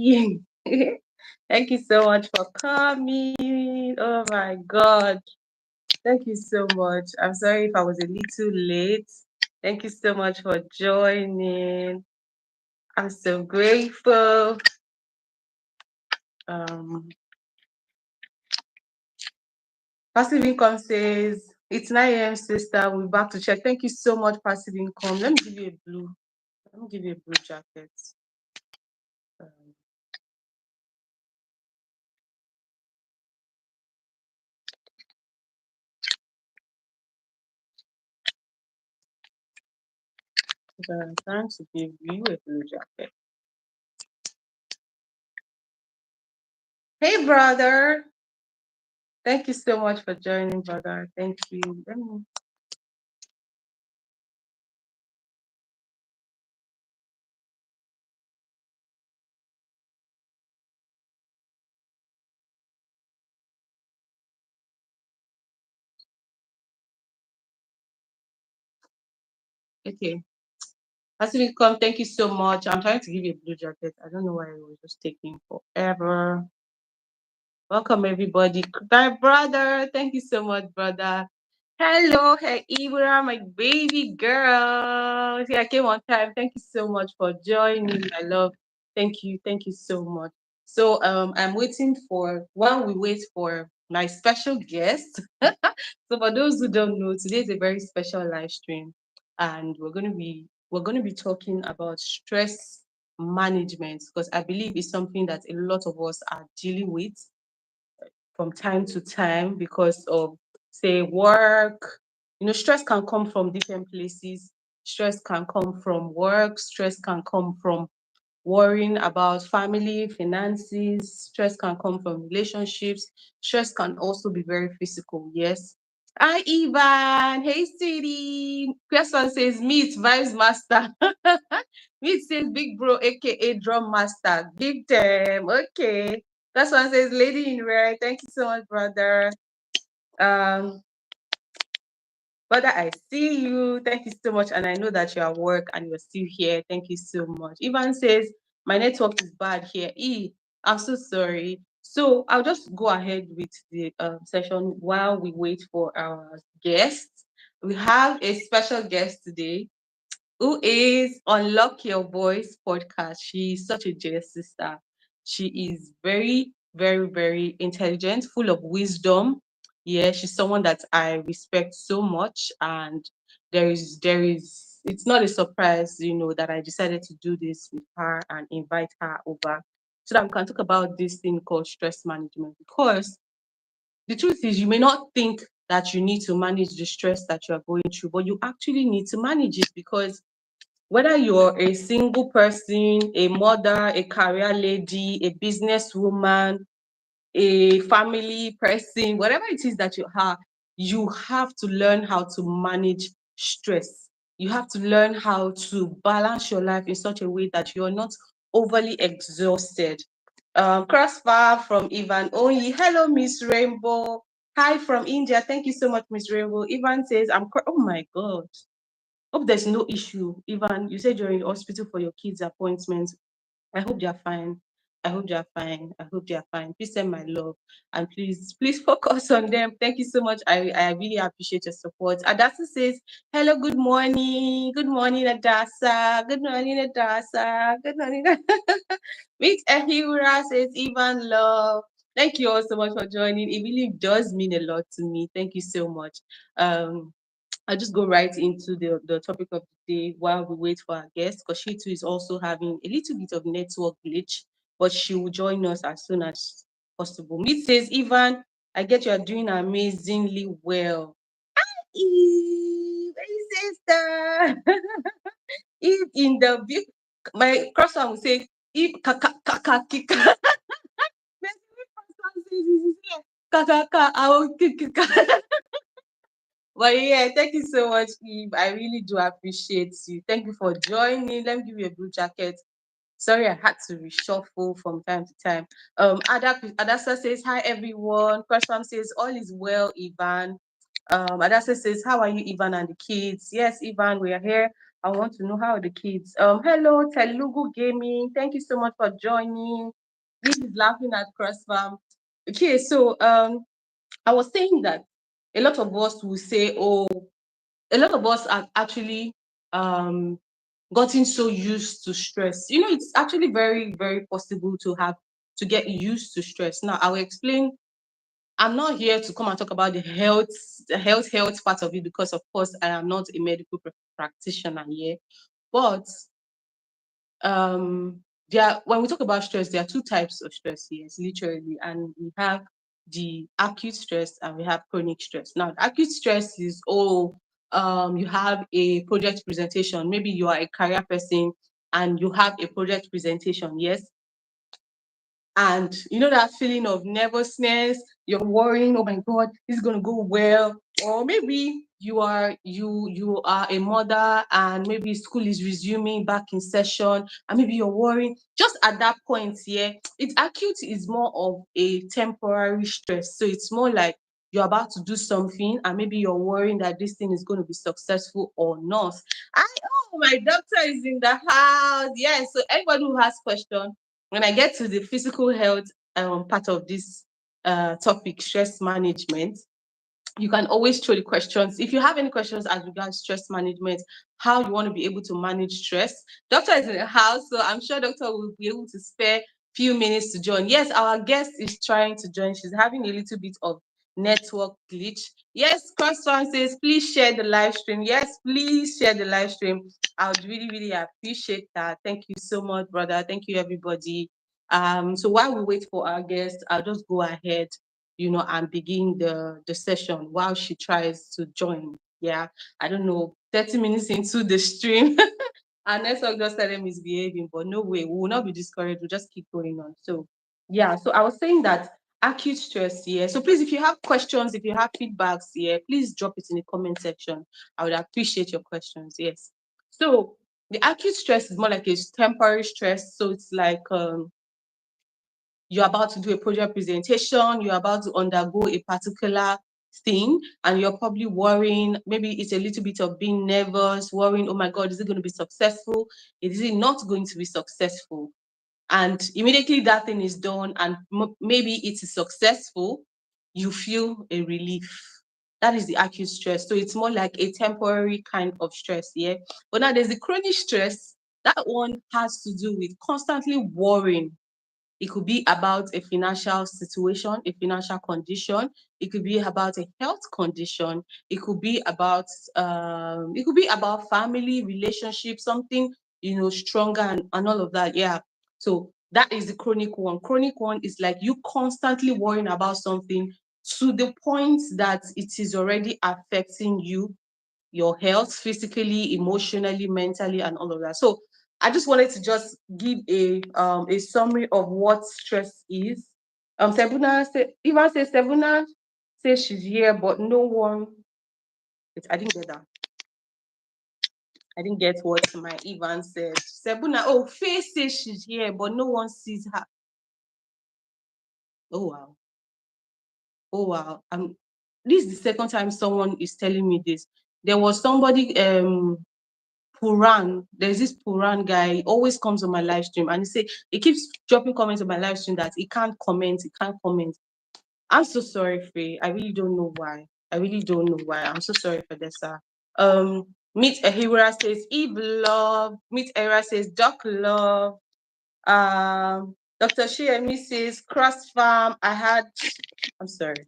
Eve. Thank you so much for coming. Oh my God. Thank you so much. I'm sorry if I was a little late. Thank you so much for joining. I'm so grateful. Passive income says, it's 9 a.m. sister. We're back to check. Thank you so much, passive income. Let me give you a blue. Let me give you a blue jacket. I'm trying to give you a blue jacket. Hey, brother. Thank you so much for joining, brother. Thank you. Okay. Passive income, thank you so much. I'm trying to give you a blue jacket. I don't know why it was just taking forever. Welcome, everybody. My brother, thank you so much, brother. Hello, hey, Ibra, my baby girl. See, I came on time. Thank you so much for joining. I love. Thank you so much. So, I'm waiting for while we wait for my special guest. So, for those who don't know, today is a very special live stream, and we're going to be talking about stress management because I believe it's something that a lot of us are dealing with from time to time because of, say, work. Stress can come from different places. Stress can come from work. Stress can come from worrying about family, finances. Stress can come from relationships. Stress can also be very physical. Yes. Hi, Ivan. Hey, City. Question says, meet Vibes Master. Meet says, Big Bro, aka Drum Master. Big time. Okay. That one says, Lady in Red. Thank you so much, brother. Um, Brother, I see you. Thank you so much. And I know that you're at work and you're still here. Thank you so much. Ivan says, my network is bad here. I'm so sorry. So I'll just go ahead with the session while we wait for our guests. We have a special guest today who is Unlock Your Voice podcast. She's such a dear sister. She is very, very, very intelligent, full of wisdom. Yeah, she's someone that I respect so much. And it's not a surprise, that I decided to do this with her and invite her over so that we can talk about this thing called stress management. Because the truth is, you may not think that you need to manage the stress that you are going through, but you actually need to manage it because whether you're a single person, a mother, a career lady, a businesswoman, a family person, whatever it is that you have to learn how to manage stress. You have to learn how to balance your life in such a way that you're not overly exhausted. Crossfire from Ivan Only. Hello, Miss Rainbow. Hi from India. Thank you so much, Miss Rainbow. Ivan says, oh my God. Hope there's no issue. Ivan, you said you're in the hospital for your kids' appointment. I hope they're fine. I hope they're fine. I hope they're fine. Please send my love and please focus on them. Thank you so much. I really appreciate your support. Adasa says, hello, good morning. Good morning, Adasa. Good morning, Adasa. Good morning. Meet Ehura says, Ivan love. Thank you all so much for joining. It really does mean a lot to me. Thank you so much. I'll just go right into the topic of the day while we wait for our guest, because she too is also having a little bit of network glitch, but she will join us as soon as possible. Meet says, Ivan, I get you are doing amazingly well. Eve, hey sister. Eve in the big, my cross one will say, Eve kaka kaka kika. Kaka kaka, I will kika. But yeah, thank you so much, Eve. I really do appreciate you. Thank you for joining. Let me give you a blue jacket. Sorry, I had to reshuffle from time to time. Adasa says, hi everyone. Crossfam says, all is well, Ivan. Adasa says, how are you, Ivan and the kids? Yes, Ivan, we are here. I want to know how are the kids. Hello, Telugu Gaming. Thank you so much for joining. This is laughing at Cross Farm. Okay, so I was saying that a lot of us will say, oh, a lot of us are actually gotten so used to stress. You know, it's actually very, very possible to get used to stress. Now, I will explain. I'm not here to come and talk about the health part of it because, of course, I am not a medical practitioner here. But um, when we talk about stress, there are two types of stress, yes, literally, and we have the acute stress and we have chronic stress. Now, the acute stress is you have a project presentation. Maybe you are a career person and you have a project presentation, yes, and you know that feeling of nervousness, you're worrying, oh my god, this is going to go well. Or maybe you are a mother and maybe school is resuming back in session and maybe you're worrying. Just at that point, yeah, it's acute is more of a temporary stress. So it's more like you're about to do something and maybe you're worrying that this thing is going to be successful or not. My doctor is in the house. Yes, so anybody who has questions, when I get to the physical health part of this topic, stress management, you can always throw the questions. If you have any questions as regards stress management, how you want to be able to manage stress, doctor is in the house, so I'm sure doctor will be able to spare few minutes to join. Yes, our guest is trying to join. She's having a little bit of network glitch. Yes, Crossfan says, please share the live stream. Yes, please share the live stream. I would really, really appreciate that. Thank you so much, brother. Thank you, everybody. So while we wait for our guest, I'll just go ahead, and begin the session while she tries to join. Yeah, I don't know, 30 minutes into the stream, our network just started misbehaving, but no way, we will not be discouraged. We'll just keep going on. So, yeah, so I was saying that acute stress, yeah. So please, if you have questions, if you have feedbacks, yeah, please drop it in the comment section. I would appreciate your questions. Yes. So the acute stress is more like a temporary stress. So it's like you're about to do a project presentation, you're about to undergo a particular thing, and you're probably worrying. Maybe it's a little bit of being nervous, worrying, oh my God, is it going to be successful? Is it not going to be successful? And immediately that thing is done, and maybe it is successful, you feel a relief. That is the acute stress. So it's more like a temporary kind of stress, yeah. But now there's the chronic stress. That one has to do with constantly worrying. It could be about a financial situation, a financial condition. It could be about a health condition. It could be about family relationship, something stronger, and all of that. Yeah. So that is the chronic one. Chronic one is like you constantly worrying about something to the point that it is already affecting you, your health, physically, emotionally, mentally, and all of that. So I just wanted to just give a summary of what stress is. Sebuna says she's here, but no one. I didn't get that. I didn't get what my Ivan said. Sebuna, Faye says she's here, but no one sees her. Oh wow. Oh wow. This is the second time someone is telling me this. There was somebody Puran. There's this Puran guy. He always comes on my live stream and he keeps dropping comments on my live stream that he can't comment. He can't comment. I'm so sorry, Faye. I really don't know why. I really don't know why. I'm so sorry for this, sir. Meet Ahira says Eve love. Meet Era says Doc love. Dr. Shiemi says Cross Farm. I'm sorry.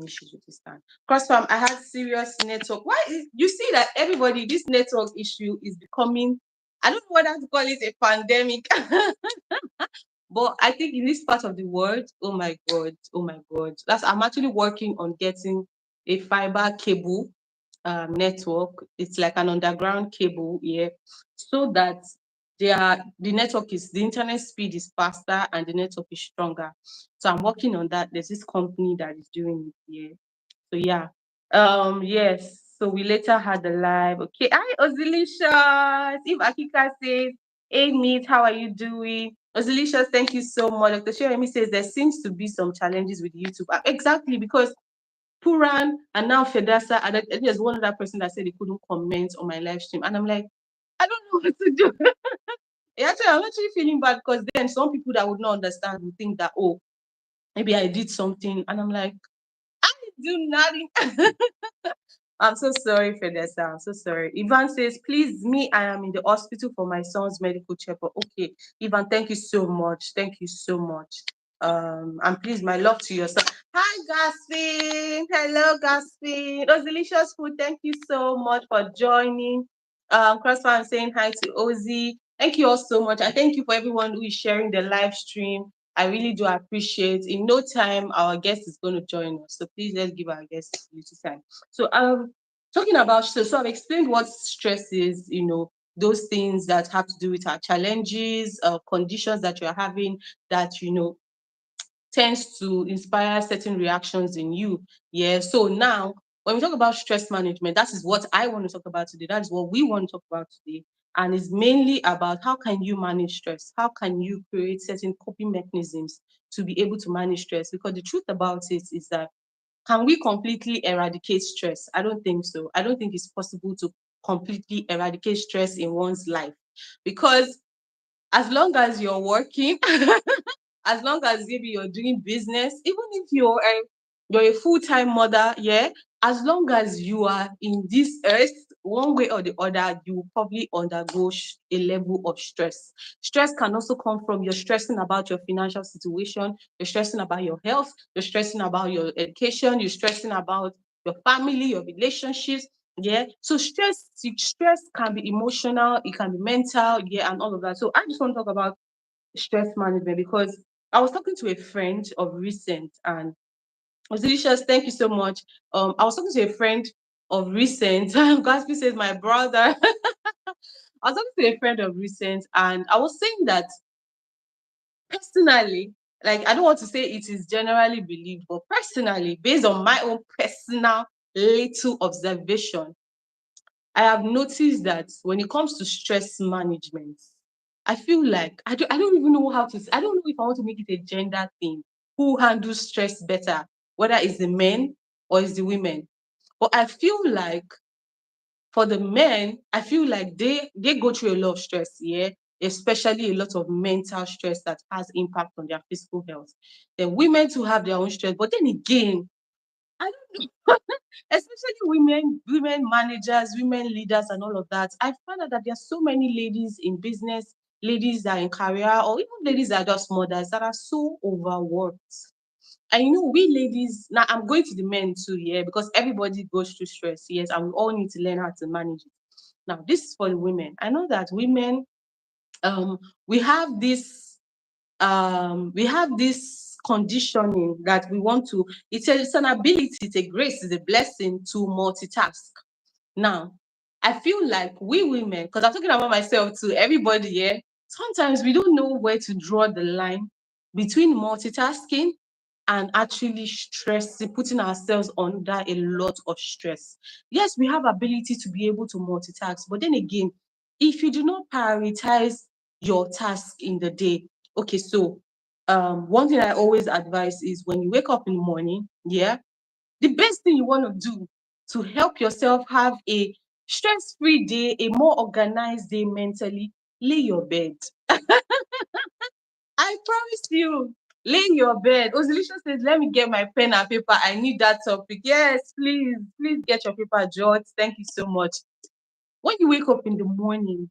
Issues with this time. Cross Farm, I had serious network. You see that everybody, this network issue is becoming, I don't know whether to call it a pandemic. But I think in this part of the world, oh my God, oh my God. I'm actually working on getting a fiber cable network. It's like an underground cable here, so that the internet speed is faster and the network is stronger. So I'm working on that. There's this company that is doing it here. So yeah. Yes. So we later had the live. Okay. Hi, Ozilicious. If Akika says, hey, Meet, how are you doing? Ozilicious, thank you so much. Dr. Sheremi says there seems to be some challenges with YouTube. Exactly, because Puran, and now Fedasa. And then there's one other person that said they couldn't comment on my live stream. And I'm like, I don't know what to do. Actually, I'm actually feeling bad because then some people that would not understand would think that, oh, maybe I did something. And I'm like, I do nothing. I'm so sorry, Fedesa. I'm so sorry. Ivan says, please, me, I am in the hospital for my son's medical checkup. Okay, Ivan, thank you so much. Thank you so much. And please, my love to your son. Hi, Gaspin. Hello, Gaspin. It was delicious food. Thank you so much for joining. Crossfire, I'm saying hi to Ozzy. Thank you all so much. I thank you for everyone who is sharing the live stream. I really do appreciate. In no time, our guest is going to join us. So please let's give our guest a little time. So talking about stress, so I've explained what stress is, those things that have to do with our challenges, conditions that you're having that, tends to inspire certain reactions in you. Yeah. So now when we talk about stress management, that is what I want to talk about today. That is what we want to talk about today. And it's mainly about how can you manage stress? How can you create certain coping mechanisms to be able to manage stress? Because the truth about it is that can we completely eradicate stress? I don't think so. I don't think it's possible to completely eradicate stress in one's life because as long as you're working, as long as maybe you're doing business, even if you're a full-time mother, yeah, as long as you are in this earth, one way or the other, you will probably undergo a level of stress. Stress can also come from you're stressing about your financial situation, you're stressing about your health, you're stressing about your education, you're stressing about your family, your relationships. Yeah. So stress can be emotional, it can be mental, yeah, and all of that. So I just want to talk about stress management because I was talking to a friend of recent and was delicious. Thank you so much. I was talking to a friend of recent. Gaspi says my brother. I was talking to a friend of recent and I was saying that personally, like I don't want to say it is generally believed, but personally, based on my own personal little observation, I have noticed that when it comes to stress management, I feel like I don't even know how to say, I don't know if I want to make it a gender thing. Who handles stress better, whether it's the men or it's the women. But I feel like for the men, I feel like they go through a lot of stress, yeah, especially a lot of mental stress that has impact on their physical health. Then women to have their own stress, but then again, I don't know. Especially women managers, women leaders, and all of that. I find out that there are so many ladies in business, ladies that are in career, or even ladies that are just mothers that are so overworked. And we ladies, now I'm going to the men too here because everybody goes through stress, yes, and we all need to learn how to manage it. Now, this is for the women. I know that women, um, we have this conditioning that we want to, it's an ability, it's a grace, it's a blessing to multitask. Now, I feel like we women, because I'm talking about myself too, everybody here, sometimes we don't know where to draw the line between multitasking and actually stressing, putting ourselves under a lot of stress. Yes, we have ability to be able to multitask, but then again, if you do not prioritize your task in the day, okay, so one thing I always advise is when you wake up in the morning, yeah, the best thing you want to do to help yourself have a stress-free day, a more organized day mentally, lay your bed. I promise you, lay in your bed. Osilisha says, let me get my pen and paper. I need that topic. Yes, please get your paper, George. Thank you so much. When you wake up in the morning,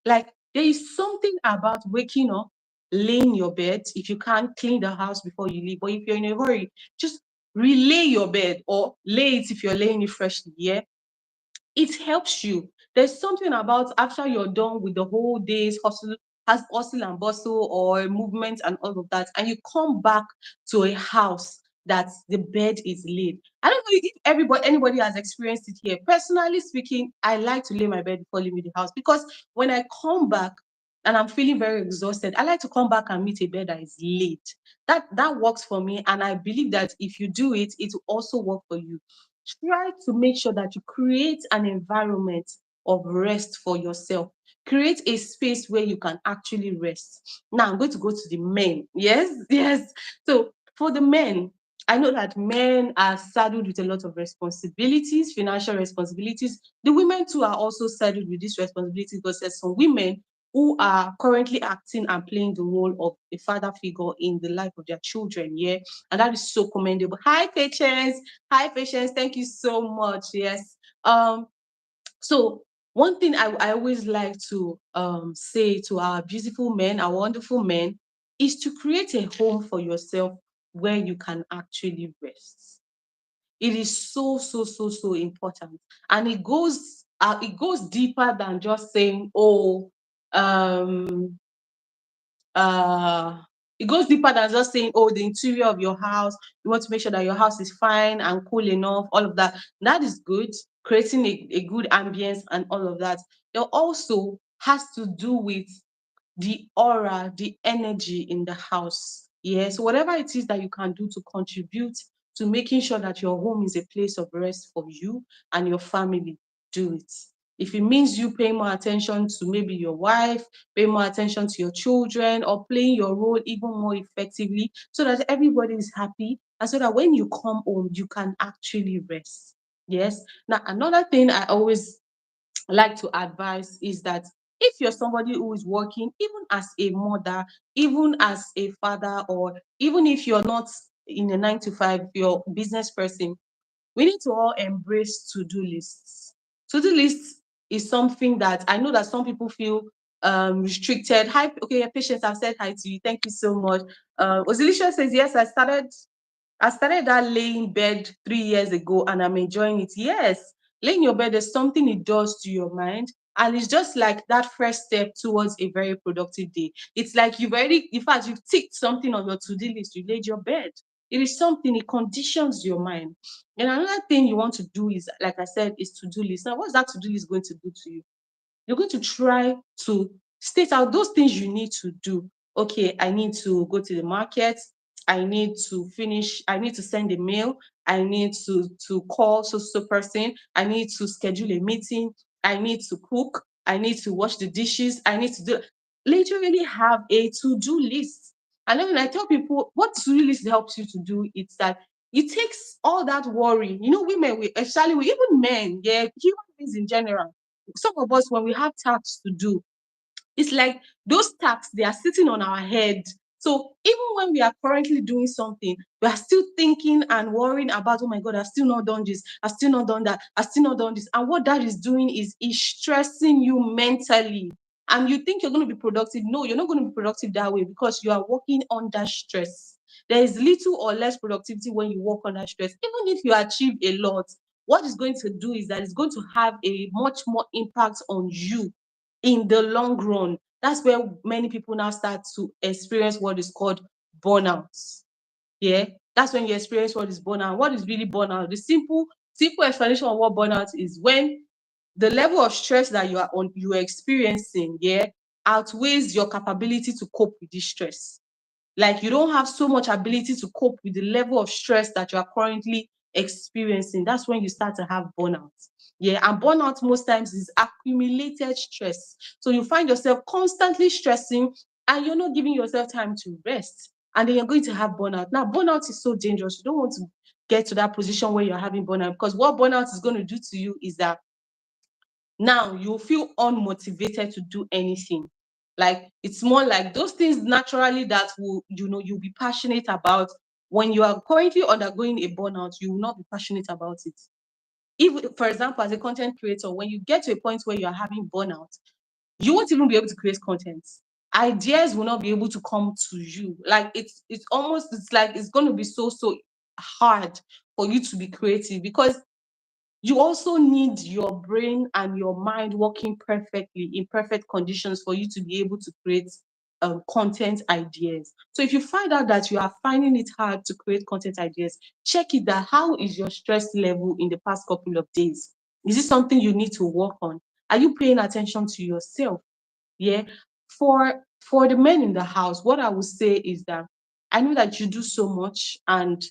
like there is something about waking up, laying your bed. If you can't clean the house before you leave, but if you're in a hurry, just relay your bed or lay it if you're laying it freshly. Yeah, it helps you. There's something about after you're done with the whole day's hustle and bustle or movement and all of that, and you come back to a house that the bed is laid. I don't know if anybody has experienced it here. Personally speaking, I like to lay my bed before leaving the house because when I come back and I'm feeling very exhausted, I like to come back and meet a bed that is laid. That works for me, and I believe that if you do it, it will also work for you. Try to make sure that you create an environment of rest for yourself. Create a space where you can actually rest. Now I'm going to go to the men. Yes, yes. So for the men, I know that men are saddled with a lot of responsibilities, financial responsibilities. The women too are also saddled with this responsibility, because there's some women who are currently acting and playing the role of a father figure in the life of their children. Yeah. And that is so commendable. Hi, Patience. Hi, Patience. Thank you so much. Yes. So one thing I always like to say to our beautiful men, our wonderful men, is to create a home for yourself where you can actually rest. It is so, so, so, so important. And it goes deeper than just saying, oh, um, uh it goes deeper than just saying, oh, the interior of your house, you want to make sure that your house is fine and cool enough, all of that. That is good, creating a good ambience and all of that. It also has to do with the aura, the energy in the house. Yes, whatever it is that you can do to contribute to making sure that your home is a place of rest for you and your family, do it. If it means you paying more attention to maybe your wife, paying more attention to your children, or playing your role even more effectively so that everybody is happy, and so that when you come home, you can actually rest. Yes. Now, another thing I always like to advise is that if you're somebody who is working, even as a mother, even as a father, or even if you're not in a 9 to 5, you're a business person, we need to all embrace to-do lists. To-do lists is something that I know that some people feel restricted. Hi, okay, your patients have said hi to you. Thank you so much. Osilisha says, yes, I started that laying bed 3 years ago and I'm enjoying it. Yes, laying your bed is something it does to your mind. And it's just like that first step towards a very productive day. It's like you've already, in fact, you've ticked something on your to-do list. You laid your bed. It is something, it conditions your mind. And another thing you want to do is, like I said, is to-do list. Now, what's that to-do list going to do to you? You're going to try to state out those things you need to do. Okay, I need to go to the market. I need to send a mail. I need to call so person. I need to schedule a meeting. I need to cook. I need to wash the dishes. I need to do literally have a to-do list. And then when I tell people what to-do list helps you to do, it's that it takes all that worry. You know, women, especially even men, yeah, human beings in general, some of us, when we have tasks to do, it's like those tasks, they are sitting on our head. So even when we are currently doing something, we are still thinking and worrying about, oh my God, I've still not done this, I've still not done that, I've still not done this. And what that is doing is stressing you mentally. And you think you're going to be productive. No, you're not going to be productive that way, because you are working under stress. There is little or less productivity when you work under stress. Even if you achieve a lot, what it's going to do is that it's going to have a much more impact on you in the long run. That's where many people now start to experience what is called burnout. Yeah, that's when you experience what is burnout. What is really burnout? The simple explanation of what burnout is: when the level of stress that you are experiencing, yeah, outweighs your capability to cope with this stress. Like you don't have so much ability to cope with the level of stress that you are currently experiencing. That's when you start to have burnout. Yeah, and burnout most times is accumulated stress. So you find yourself constantly stressing and you're not giving yourself time to rest. And then you're going to have burnout. Now, burnout is so dangerous. You don't want to get to that position where you're having burnout, because what burnout is going to do to you is that now you feel unmotivated to do anything. Like it's more like those things naturally that will, you'll be passionate about. When you are currently undergoing a burnout, you will not be passionate about it. If, for example, as a content creator, when you get to a point where you are having burnout, you won't even be able to create content. Ideas will not be able to come to you. Like it's like it's going to be so hard for you to be creative, because you also need your brain and your mind working perfectly in perfect conditions for you to be able to create content ideas. So if you find out that you are finding it hard to create content ideas, check it that how is your stress level in the past couple of days? Is it something you need to work on? Are you paying attention to yourself? Yeah. For the men in the house, what I would say is that I know that you do so much, and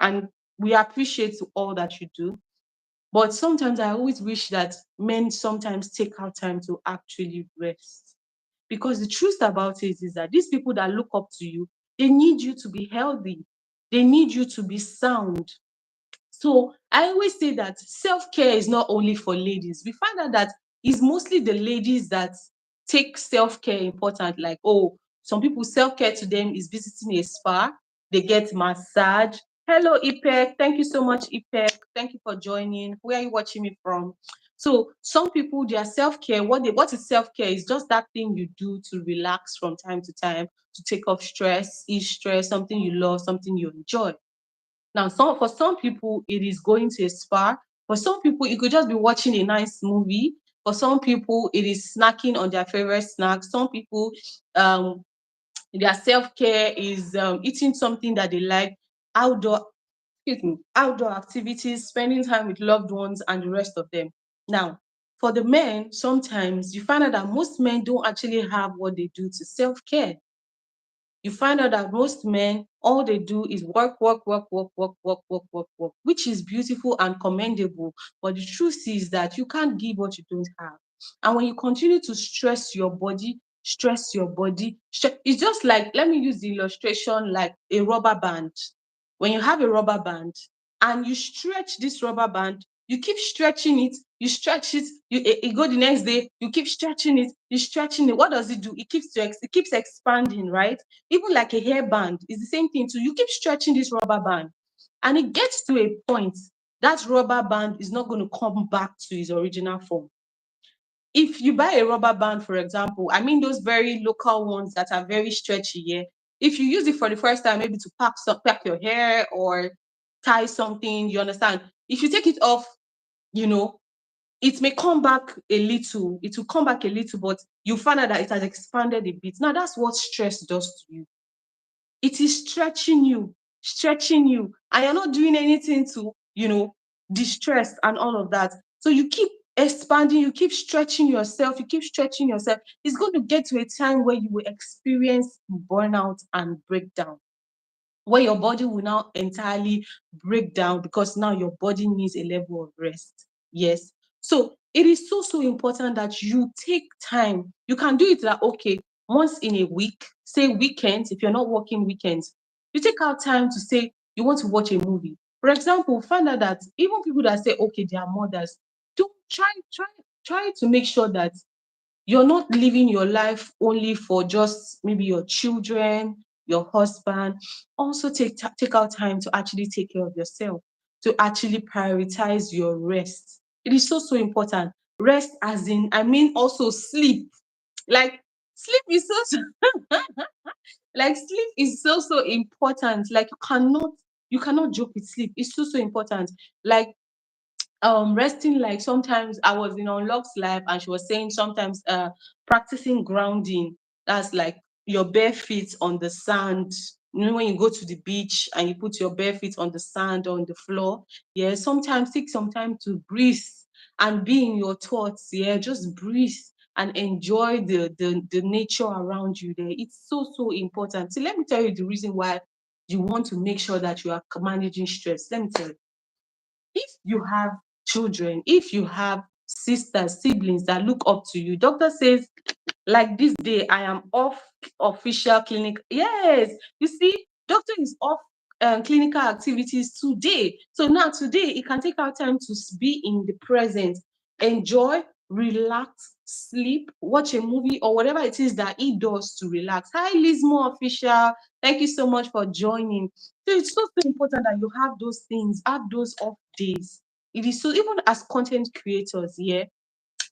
and we appreciate all that you do. But sometimes I always wish that men sometimes take out time to actually rest. Because the truth about it is that these people that look up to you, They need you to be healthy. They need you to be sound. So I always say that self-care is not only for ladies. We find out that it's mostly the ladies that take self-care important. Like, oh, some people self-care to them is visiting a spa, they get massage. Hello, Ipek. Thank you so much, Ipek. Thank you for joining. Where are you watching me from? So some people, their self-care, what is self-care is just that thing you do to relax from time to time, to take off stress, ease stress, something you love, something you enjoy. Now, for some people, it is going to a spa. For some people, it could just be watching a nice movie. For some people, it is snacking on their favorite snack. Some people, um, their self-care is eating something that they like, outdoor, outdoor activities, spending time with loved ones, and the rest of them. Now, for the men, sometimes you find out that most men don't actually have what they do to self-care. You find out that most men, all they do is work, work, work, work, work, work, work, work, work, which is beautiful and commendable. But the truth is that you can't give what you don't have. And when you continue to stress your body, it's just like, let me use the illustration like a rubber band. When you have a rubber band and you stretch this rubber band, you keep stretching it, you stretch it, you go the next day, you keep stretching it, you stretching it. What does it do? It keeps expanding, right? Even like a hairband is the same thing too. You keep stretching this rubber band, and it gets to a point that rubber band is not going to come back to its original form. If you buy a rubber band, for example, I mean those very local ones that are very stretchy, yeah. If you use it for the first time, maybe to pack your hair or tie something, you understand. If you take it off, you know, it may come back a little. It will come back a little, but you find out that it has expanded a bit. Now that's what stress does to you. It is stretching you, and you're not doing anything to, distress and all of that. So you keep expanding, you keep stretching yourself, you keep stretching yourself. It's going to get to a time where you will experience burnout and breakdown, where your body will now entirely break down because now your body needs a level of rest. Yes. So it is so important that you take time. You can do it like, okay, once in a week, say weekends, if you're not working weekends, you take out time to say you want to watch a movie. For example, find out that even people that say, okay, they are mothers, do try to make sure that you're not living your life only for just maybe your children, your husband. Also take out time to actually take care of yourself, to actually prioritize your rest. It is so important. Rest as in, I mean also sleep. Like sleep is like sleep is so important. Like you cannot joke with sleep. It's so important. Like resting, like sometimes I was in Unlock's live and she was saying sometimes practicing grounding, that's like your bare feet on the sand. When you go to the beach and you put your bare feet on the sand or on the floor, yeah, sometimes take some time to breathe and be in your thoughts. Yeah, just breathe and enjoy the nature around you there. It's so important. So let me tell you the reason why you want to make sure that you are managing stress. Let me tell you, if you have children, if you have sisters, siblings that look up to you, doctor says, like this day, I am off official clinic. Yes, you see, doctor is off clinical activities today. So now today, he can take our time to be in the present, enjoy, relax, sleep, watch a movie, or whatever it is that he does to relax. Hi, Lizmo official. Thank you so much for joining. So it's so important that you have those things, have those off days. It is so, even as content creators, yeah.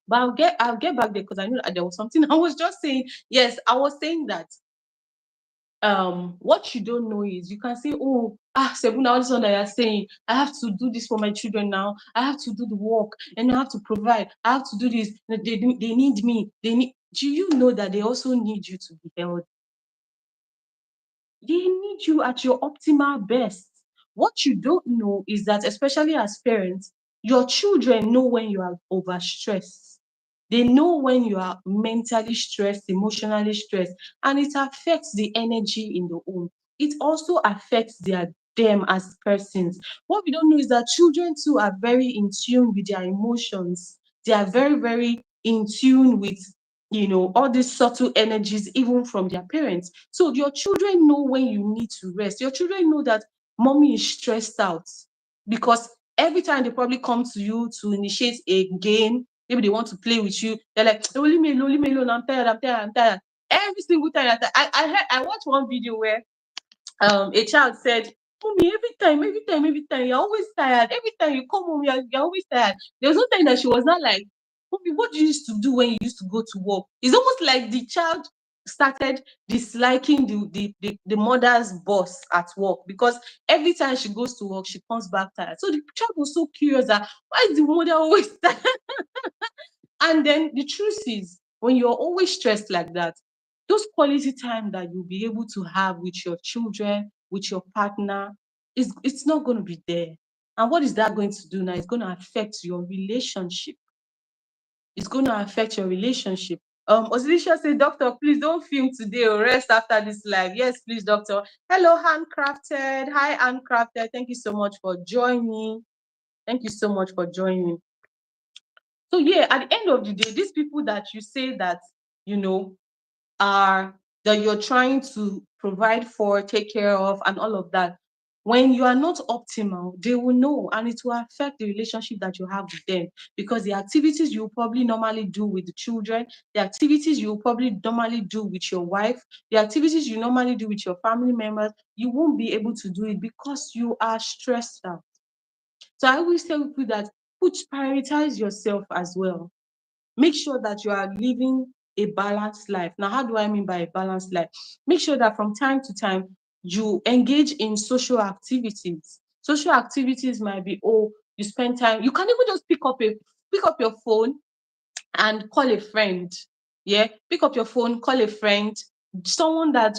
But I'll get back there because I know that there was something I was just saying. Yes, I was saying that what you don't know is you can say, oh, Sebuna, all this one that you're saying, I have to do this for my children now. I have to do the work and I have to provide. I have to do this. They need me. Do you know that they also need you to be held? They need you at your optimal best. What you don't know is that, especially as parents, your children know when you are overstressed. They know when you are mentally stressed, emotionally stressed, and it affects the energy in the home. It also affects them as persons. What we don't know is that children too are very in tune with their emotions. They are very in tune with all these subtle energies, even from their parents. So your children know when you need to rest. Your children know that mommy is stressed out, because every time they probably come to you to initiate a game, maybe they want to play with you, they're like, oh, leave me alone, I'm tired, I'm tired, I'm tired. Every single time. I watched one video where a child said, mommy, every time, you're always tired. Every time you come home, you're always tired. There was no time that she was not like, mommy, what do you used to do when you used to go to work? It's almost like the child started disliking the mother's boss at work, because every time she goes to work, she comes back tired. So the child was so curious that why is the mother always tired? And then the truth is, when you're always stressed like that, those quality time that you'll be able to have with your children, with your partner, it's not going to be there. And what is that going to do now? It's going to affect your relationship. It's going to affect your relationship. Osilisha said, Doctor, please don't film today or rest after this live. Yes, please, Doctor. Hello, Handcrafted. Hi, Handcrafted. Thank you so much for joining. Thank you so much for joining. So yeah, at the end of the day, these people that you say that, you know, are that you're trying to provide for, take care of, and all of that, when you are not optimal, they will know, and it will affect the relationship that you have with them, because the activities you probably normally do with the children, the activities you probably normally do with your wife, the activities you normally do with your family members, you won't be able to do it because you are stressed out. So I always tell people that prioritize yourself as well. Make sure that you are living a balanced life. Now, how do I mean by a balanced life? Make sure that from time to time you engage in social activities. Social activities might be, oh, you spend time, you can even just pick up your phone and call a friend. Yeah, pick up your phone, call a friend, someone that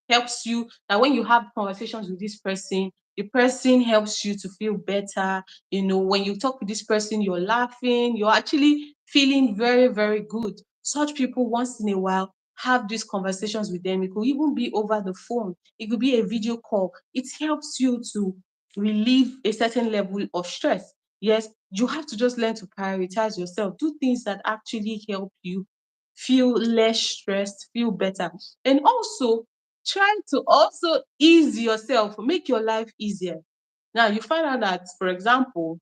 helps you. That when you have conversations with this person, the person helps you to feel better. When you talk with this person, you're laughing, you're actually feeling very, very good. Such people, once in a while, have these conversations with them. It could even be over the phone, it could be a video call. It helps you to relieve a certain level of stress. Yes, you have to just learn to prioritize yourself. Do things that actually help you feel less stressed, feel better. And also try to also ease yourself, make your life easier. Now you find out that, for example,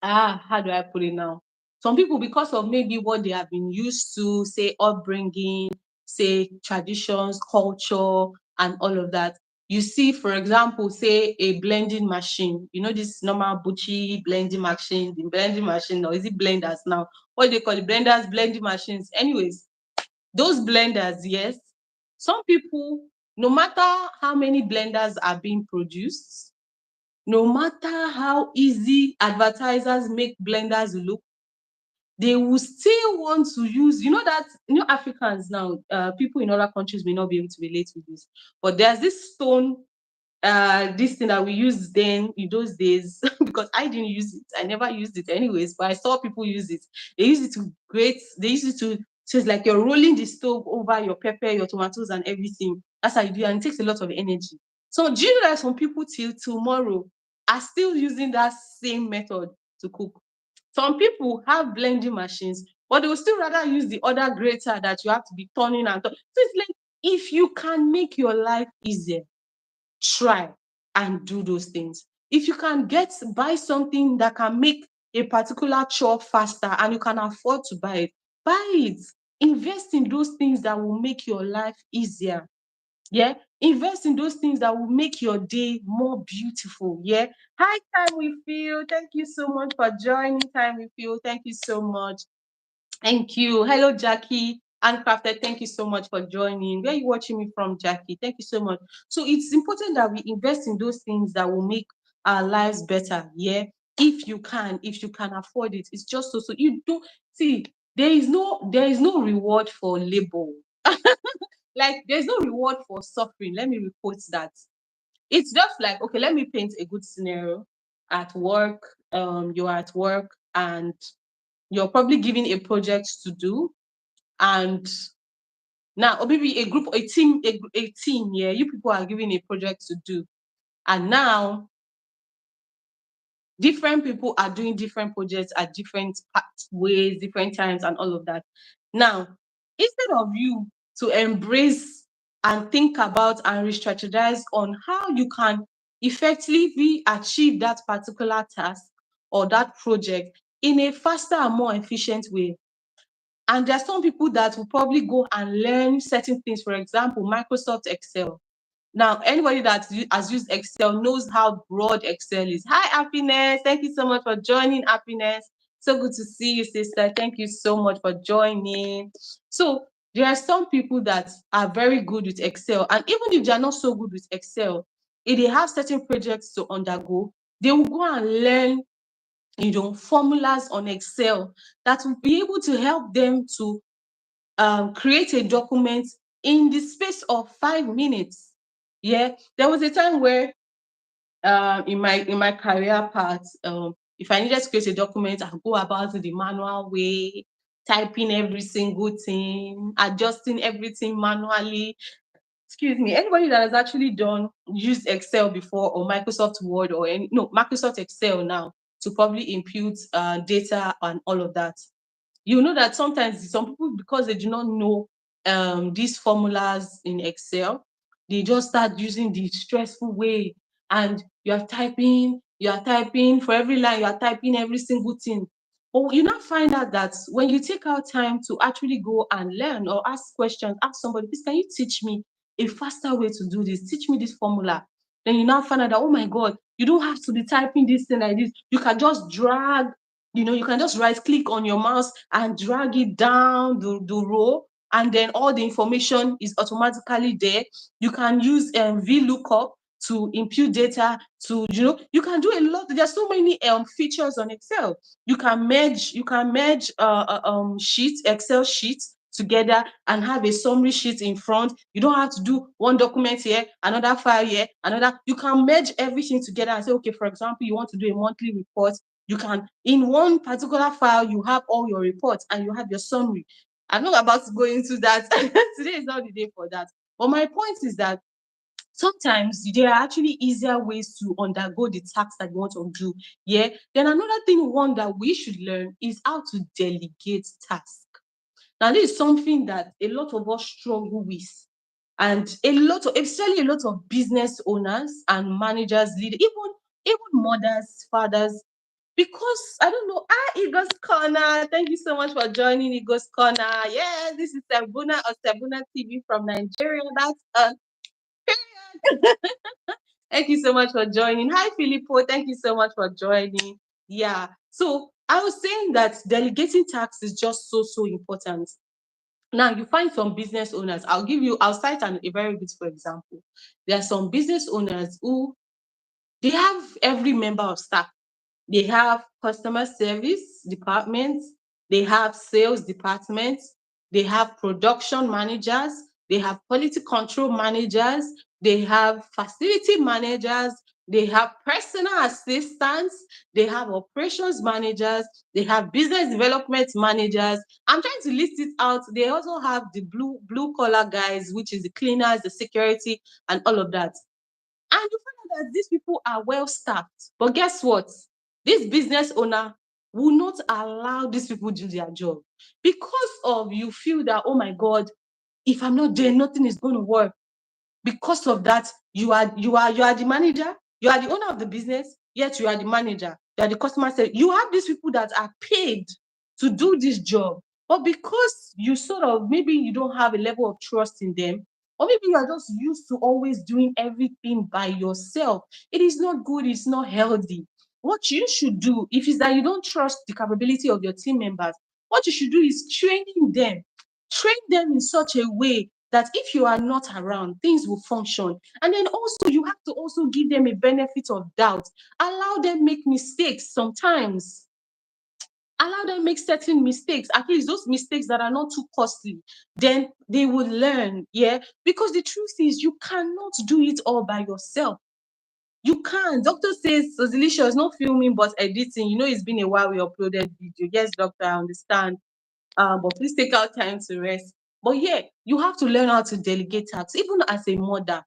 how do I put it now? Some people, because of maybe what they have been used to, say upbringing, say traditions, culture, and all of that. You see, for example, say a blending machine. This normal butchy blending machine, the blending machine, or is it blenders now? What do they call it? Blenders, blending machines. Anyways, those blenders, yes. Some people, no matter how many blenders are being produced, no matter how easy advertisers make blenders look, they will still want to use, that, Africans now, people in other countries may not be able to relate with this, but there's this stone, this thing that we used then in those days, because I didn't use it. I never used it anyways, but I saw people use it. They use it to grate, they use it to, so it's like you're rolling the stove over your pepper, your tomatoes, and everything. That's how you do it, and it takes a lot of energy. So do you know that some people till tomorrow are still using that same method to cook? Some people have blending machines, but they will still rather use the other grater that you have to be turning and turn. So it's like, if you can make your life easier, try and do those things. If you can buy something that can make a particular chore faster and you can afford to buy it, buy it. Invest in those things that will make your life easier. Yeah, invest in those things that will make your day more beautiful. Yeah. Hi, Time with you. Thank you so much for joining Time with you. Thank you so much. Thank you. Hello, Jackie. Handcrafted, thank you so much for joining. Where are you watching me from, Jackie? Thank you so much. So it's important that we invest in those things that will make our lives better. Yeah. If you can afford it. It's just so you don't see, there is no reward for labor. Like, there's no reward for suffering. Let me report that. It's just like, okay, let me paint a good scenario. At work, you're at work and you're probably given a project to do, and now, or maybe a team, yeah, you people are given a project to do, and now different people are doing different projects at different ways, different times, and all of that. Now, Instead of you to embrace and think about and re-strategize on how you can effectively achieve that particular task or that project in a faster and more efficient way. And there are some people that will probably go and learn certain things, for example, Microsoft Excel. Now, anybody that has used Excel knows how broad Excel is. Hi, Happiness. Thank you so much for joining, Happiness. So good to see you, sister. Thank you so much for joining. So there are some people that are very good with Excel. And even if they are not so good with Excel, if they have certain projects to undergo, they will go and learn, formulas on Excel that will be able to help them to create a document in the space of 5 minutes. Yeah, there was a time where in my career path, if I needed to create a document, I go about it the manual way, typing every single thing, adjusting everything manually. Excuse me, anybody that has actually used Excel before, or Microsoft Word, or Microsoft Excel now, to probably impute data and all of that, you know that sometimes some people, because they do not know these formulas in Excel, they just start using the stressful way. And you are typing for every line, you are typing every single thing. But you now find out that when you take out time to actually go and learn or ask questions, ask somebody, please, can you teach me a faster way to do this? Teach me this formula. Then you now find out that, oh my God, you don't have to be typing this thing like this. You can just drag, you can just right click on your mouse and drag it down the row, and then all the information is automatically there. You can use VLOOKUP to impute data to, you can do a lot. There's so many features on Excel. You can merge sheets, Excel sheets together and have a summary sheet in front. You don't have to do one document here, another file here, another. You can merge everything together and say, okay, for example, you want to do a monthly report. You can, in one particular file, you have all your reports and you have your summary. I'm not about to go into that. Today is not the day for that. But my point is that sometimes there are actually easier ways to undergo the tasks that you want to do. Yeah. Then another thing, one that we should learn is how to delegate tasks. Now, this is something that a lot of us struggle with. And especially a lot of business owners and managers, even mothers, fathers, because I don't know. Eagles Corner. Thank you so much for joining Eagles Corner. Yeah, this is SebunaTV from Nigeria. That's thank you so much for joining. Hi, Filippo. Thank you so much for joining. Yeah. So I was saying that delegating tasks is just so important. Now, you find some business owners. I'll cite a very beautiful example. There are some business owners who they have every member of staff. They have customer service departments, they have sales departments, they have production managers, they have quality control managers, they have facility managers, they have personal assistants, they have operations managers, they have business development managers. I'm trying to list it out. They also have the blue collar guys, which is the cleaners, the security, and all of that. And you find out that these people are well staffed. But guess what? This business owner will not allow these people do their job because of you feel that, oh my God, if I'm not there, nothing is going to work. Because of that, you are the manager, you are the owner of the business, yet you are the manager, you are the customer service. You have these people that are paid to do this job, but because you sort of, maybe you don't have a level of trust in them, or maybe you are just used to always doing everything by yourself, it is not good, it's not healthy. What you should do, if it's that you don't trust the capability of your team members, what you should do is train them in such a way that if you are not around, things will function. And then also, you have to also give them a benefit of doubt. Allow them make mistakes sometimes. Allow them make certain mistakes, at least those mistakes that are not too costly. Then they will learn. Yeah. Because the truth is, you cannot do it all by yourself. You can't. Doctor says, so delicious, not filming, but editing. It's been a while we uploaded video. Yes, doctor, I understand. But please take out time to rest. But yeah, you have to learn how to delegate tasks, even as a mother.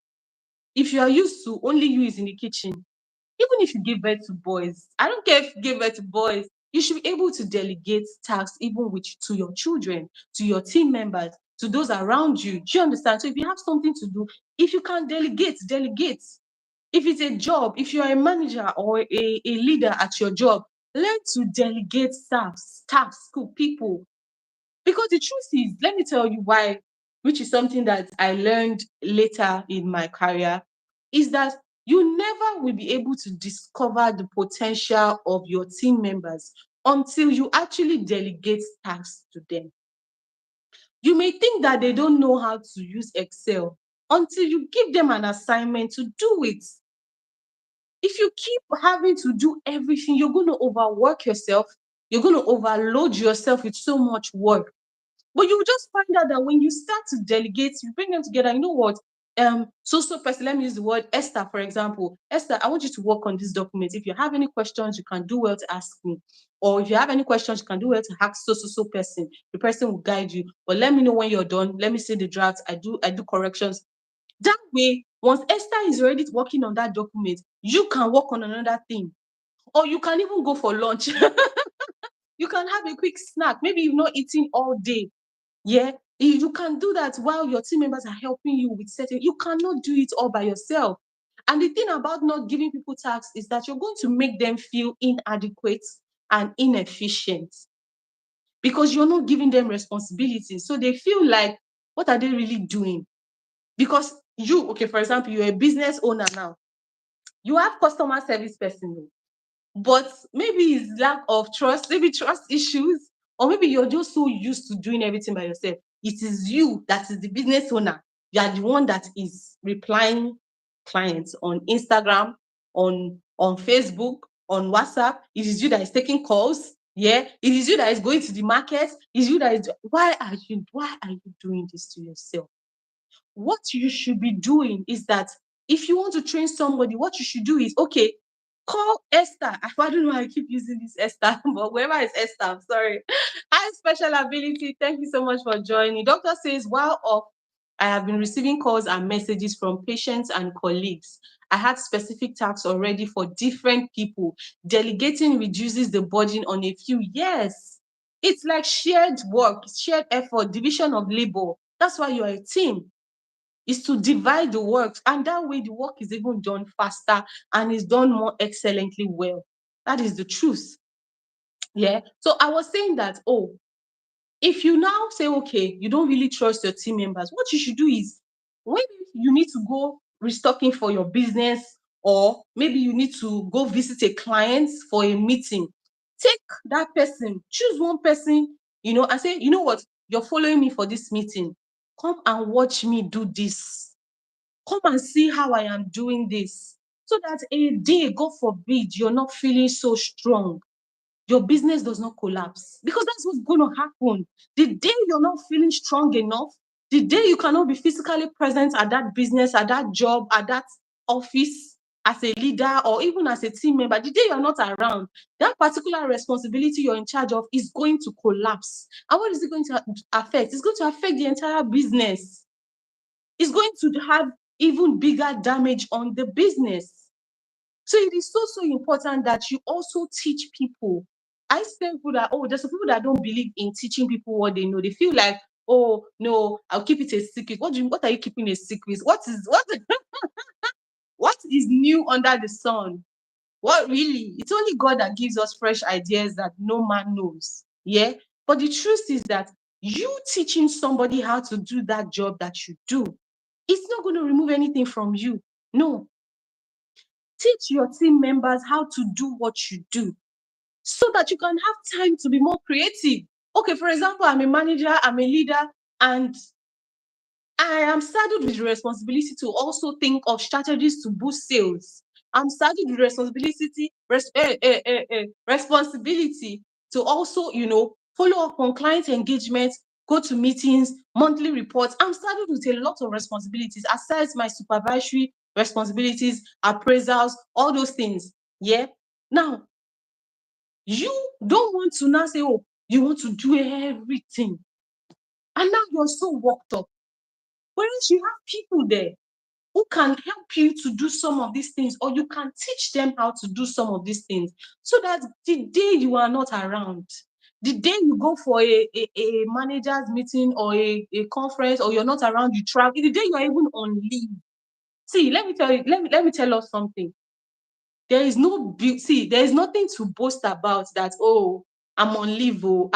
If you are used to only you is in the kitchen, even if you give birth to boys, I don't care if you give birth to boys, You should be able to delegate tasks even to your children, to your team members, to those around you. Do you understand? So if you have something to do, if you can delegate, delegate. If it's a job, if you are a manager or a leader at your job, learn to delegate tasks to people. Because the truth is, let me tell you why, which is something that I learned later in my career, is that you never will be able to discover the potential of your team members until you actually delegate tasks to them. You may think that they don't know how to use Excel until you give them an assignment to do it. If you keep having to do everything, you're going to overwork yourself. You're going to overload yourself with so much work. But you will just find out that when you start to delegate, you bring them together. You know what? So person, let me use the word Esther, for example. Esther, I want you to work on this document. If you have any questions, you can do well to ask me. Or if you have any questions, you can do well to ask so person. The person will guide you. But let me know when you're done. Let me see the drafts. I do corrections. That way, once Esther is already working on that document, you can work on another thing. Or you can even go for lunch. You can have a quick snack. Maybe you're not eating all day. Yeah, you can do that while your team members are helping you with certain. You cannot do it all by yourself. And the thing about not giving people tasks is that you're going to make them feel inadequate and inefficient because you're not giving them responsibilities. So they feel like, what are they really doing? Because okay, for example, you're a business owner now. You have customer service person, but maybe it's lack of trust, maybe trust issues, or maybe you're just so used to doing everything by yourself. It is you that is the business owner. You are the one that is replying clients on Instagram, on Facebook, on WhatsApp. It is you that is taking calls. Yeah, it is you that is going to the market. It is you that is. Why are you doing this to yourself? What you should be doing is that if you want to train somebody, what you should do is, okay, call Esther. I don't know why I keep using this Esther, but whoever is Esther, I'm sorry. I have special ability. Thank you so much for joining. Doctor says, while off, I have been receiving calls and messages from patients and colleagues. I had specific tasks already for different people. Delegating reduces the burden on a few. Yes, it's like shared work, shared effort, division of labor. That's why you're a team, is to divide the work, and that way the work is even done faster and is done more excellently well. That is the truth. Yeah. So I was saying that, if you now say, okay, you don't really trust your team members, what you should do is, when you need to go restocking for your business, or maybe you need to go visit a client for a meeting, take that person, choose one person, and say, you know what, you're following me for this meeting. Come and watch me do this. Come and see how I am doing this. So that a day, God forbid, you're not feeling so strong, your business does not collapse. Because that's what's going to happen. The day you're not feeling strong enough, the day you cannot be physically present at that business, at that job, at that office, as a leader or even as a team member, the day you're not around, that particular responsibility you're in charge of is going to collapse. And what is it going to affect? It's going to affect the entire business. It's going to have even bigger damage on the business. So it is so important that you also teach people. I say people that, there's some people that don't believe in teaching people what they know. They feel like, oh no, I'll keep it a secret. What are you keeping a secret? What is new under the sun? What really? It's only God that gives us fresh ideas that no man knows. Yeah. But the truth is that you teaching somebody how to do that job that you do, it's not going to remove anything from you. No. Teach your team members how to do what you do so that you can have time to be more creative. Okay, for example, I'm a manager, I'm a leader, and I am saddled with the responsibility to also think of strategies to boost sales. I'm saddled with responsibility to also, follow up on client engagement, go to meetings, monthly reports. I'm saddled with a lot of responsibilities aside my supervisory responsibilities, appraisals, all those things. Yeah. Now, you don't want to now say, you want to do everything. And now you're so worked up. Whereas you have people there. who can help you to do some of these things, or you can teach them how to do some of these things, so that the day you are not around, the day you go for a manager's meeting or a conference, or you're not around, you travel, the day you're even on leave. See, let me tell you, let me tell us something. There is no see, there is nothing to boast about that, oh, I'm on leave, oh,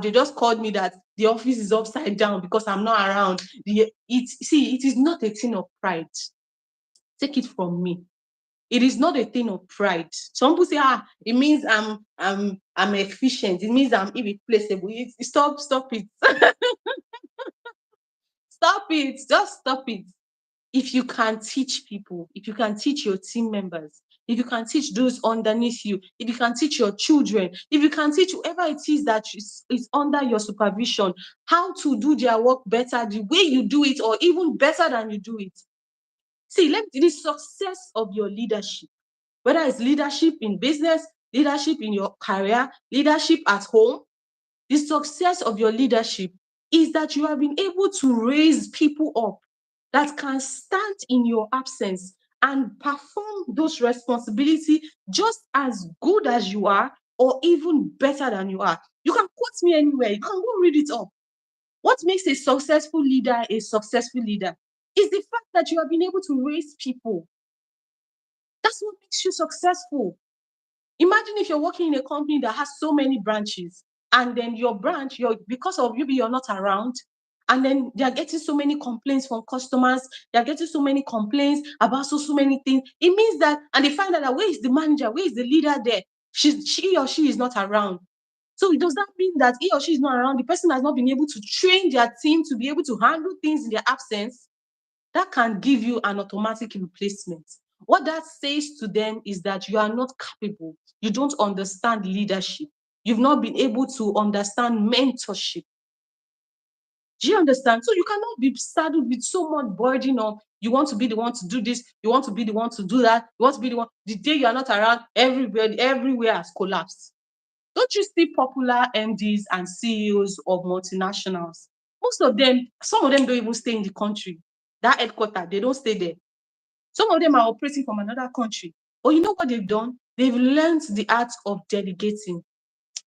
they just called me that the office is upside down because I'm not around. It is not a thing of pride. Take it from me. It is not a thing of pride. Some people say, it means I'm efficient. It means I'm irreplaceable. Stop it. Stop it. Just stop it. If you can teach people, if you can teach your team members, if you can teach those underneath you, if you can teach your children, if you can teach whoever it is that is under your supervision how to do their work better, the way you do it, or even better than you do it. See, the success of your leadership, whether it's leadership in business, leadership in your career, leadership at home, the success of your leadership is that you have been able to raise people up that can stand in your absence and perform those responsibilities just as good as you are, or even better than you are. You can quote me anywhere. You can go read it up. What makes a successful leader a successful leader is the fact that you have been able to raise people. That's what makes you successful. Imagine if you're working in a company that has so many branches, and then your branch, because of you're not around, and then they are getting so many complaints from customers, they are getting so many complaints about so many things. It means that, and they find out that where is the manager, where is the leader there? She or she is not around. So does that mean that he or she is not around? The person has not been able to train their team to be able to handle things in their absence? That can give you an automatic replacement. What that says to them is that you are not capable. You don't understand leadership. You've not been able to understand mentorship. Do you understand? So you cannot be saddled with so much burden of you want to be the one to do this, you want to be the one to do that, you want to be the one. The day you are not around, everywhere has collapsed. Don't you see popular MDs and CEOs of multinationals? Most of them, some of them don't even stay in the country. That headquarters, they don't stay there. Some of them are operating from another country. But you know what they've done? They've learned the art of delegating.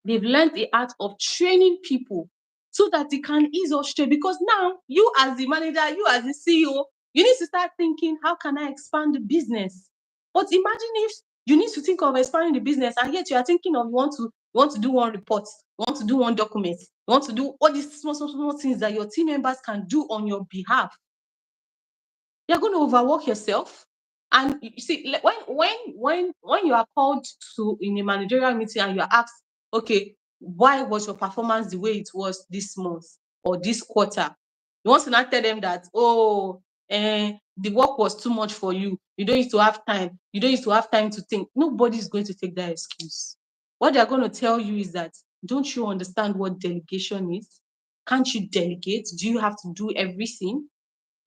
They've learned the art of training people so that they can ease us straight. Because now, you as the manager, you as the CEO, you need to start thinking, how can I expand the business? But imagine if you need to think of expanding the business, and yet you are thinking of you want to do one report, you want to do one document, you want to do all these small things that your team members can do on your behalf. You're going to overwork yourself. And you see, when you are called to in a managerial meeting and you're asked, okay, why was your performance the way it was this month or this quarter? You want to not tell them that, the work was too much for you. You don't need to have time. You don't need to have time to think. Nobody's going to take that excuse. What they're going to tell you is that, don't you understand what delegation is? Can't you delegate? Do you have to do everything?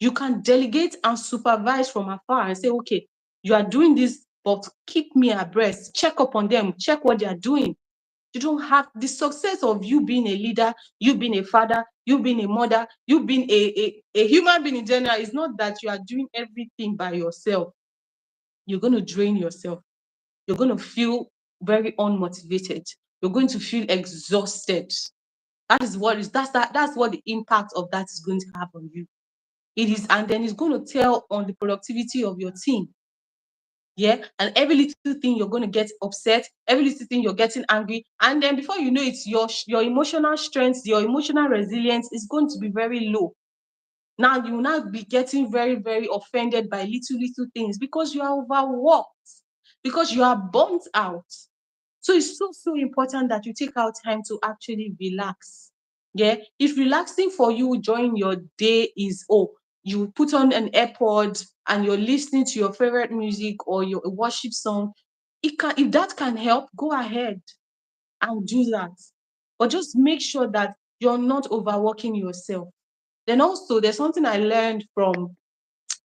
You can delegate and supervise from afar and say, okay, you are doing this, but keep me abreast, check up on them, check what they are doing. You don't have the success of you being a leader, you being a father, you being a mother, you being a human being in general. It's not that you are doing everything by yourself. You're going to drain yourself. You're going to feel very unmotivated. You're going to feel exhausted. That's what the impact of that is going to have on you. It is, and then it's going to tell on the productivity of your team. Yeah, and every little thing you're going to get upset, every little thing you're getting angry, and then before you know it, your emotional strength, your emotional resilience is going to be very low. Now you will not be getting very, very offended by little things because you are overworked, because you are burnt out. So it's so important that you take out time to actually relax. Yeah, if relaxing for you during your day is, you put on an AirPod and you're listening to your favorite music or your worship song, if that can help, go ahead and do that. But just make sure that you're not overworking yourself. Then also, there's something I learned from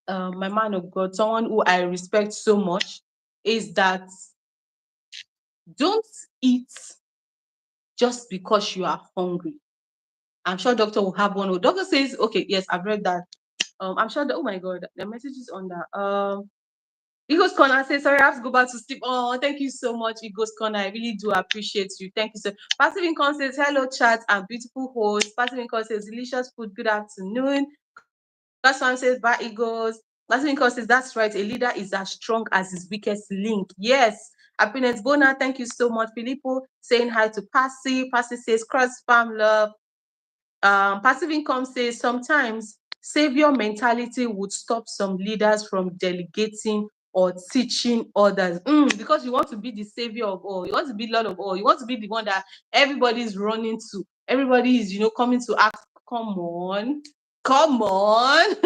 my man of God, someone who I respect so much, is that don't eat just because you are hungry. I'm sure doctor will have one. Doctor says, okay, yes, I've read that. I'm sure that, oh my god, the message is on that. Eagles Corner says, sorry, I have to go back to sleep. Oh, thank you so much, Eagles Corner. I really do appreciate you. Thank you so much. Passive Income says, hello, chat and beautiful host. Passive Income says, delicious food, good afternoon. First one says, bye, Eagles. Passive Income says, that's right. A leader is as strong as his weakest link. Yes. Happiness Bona, thank you so much. Filippo saying hi to Passive. Passive says, cross farm love. Passive Income says sometimes savior mentality would stop some leaders from delegating or teaching others. Because you want to be the savior of all, you want to be Lord of all, you want to be the one that everybody is running to, everybody is, coming to ask, come on, come on.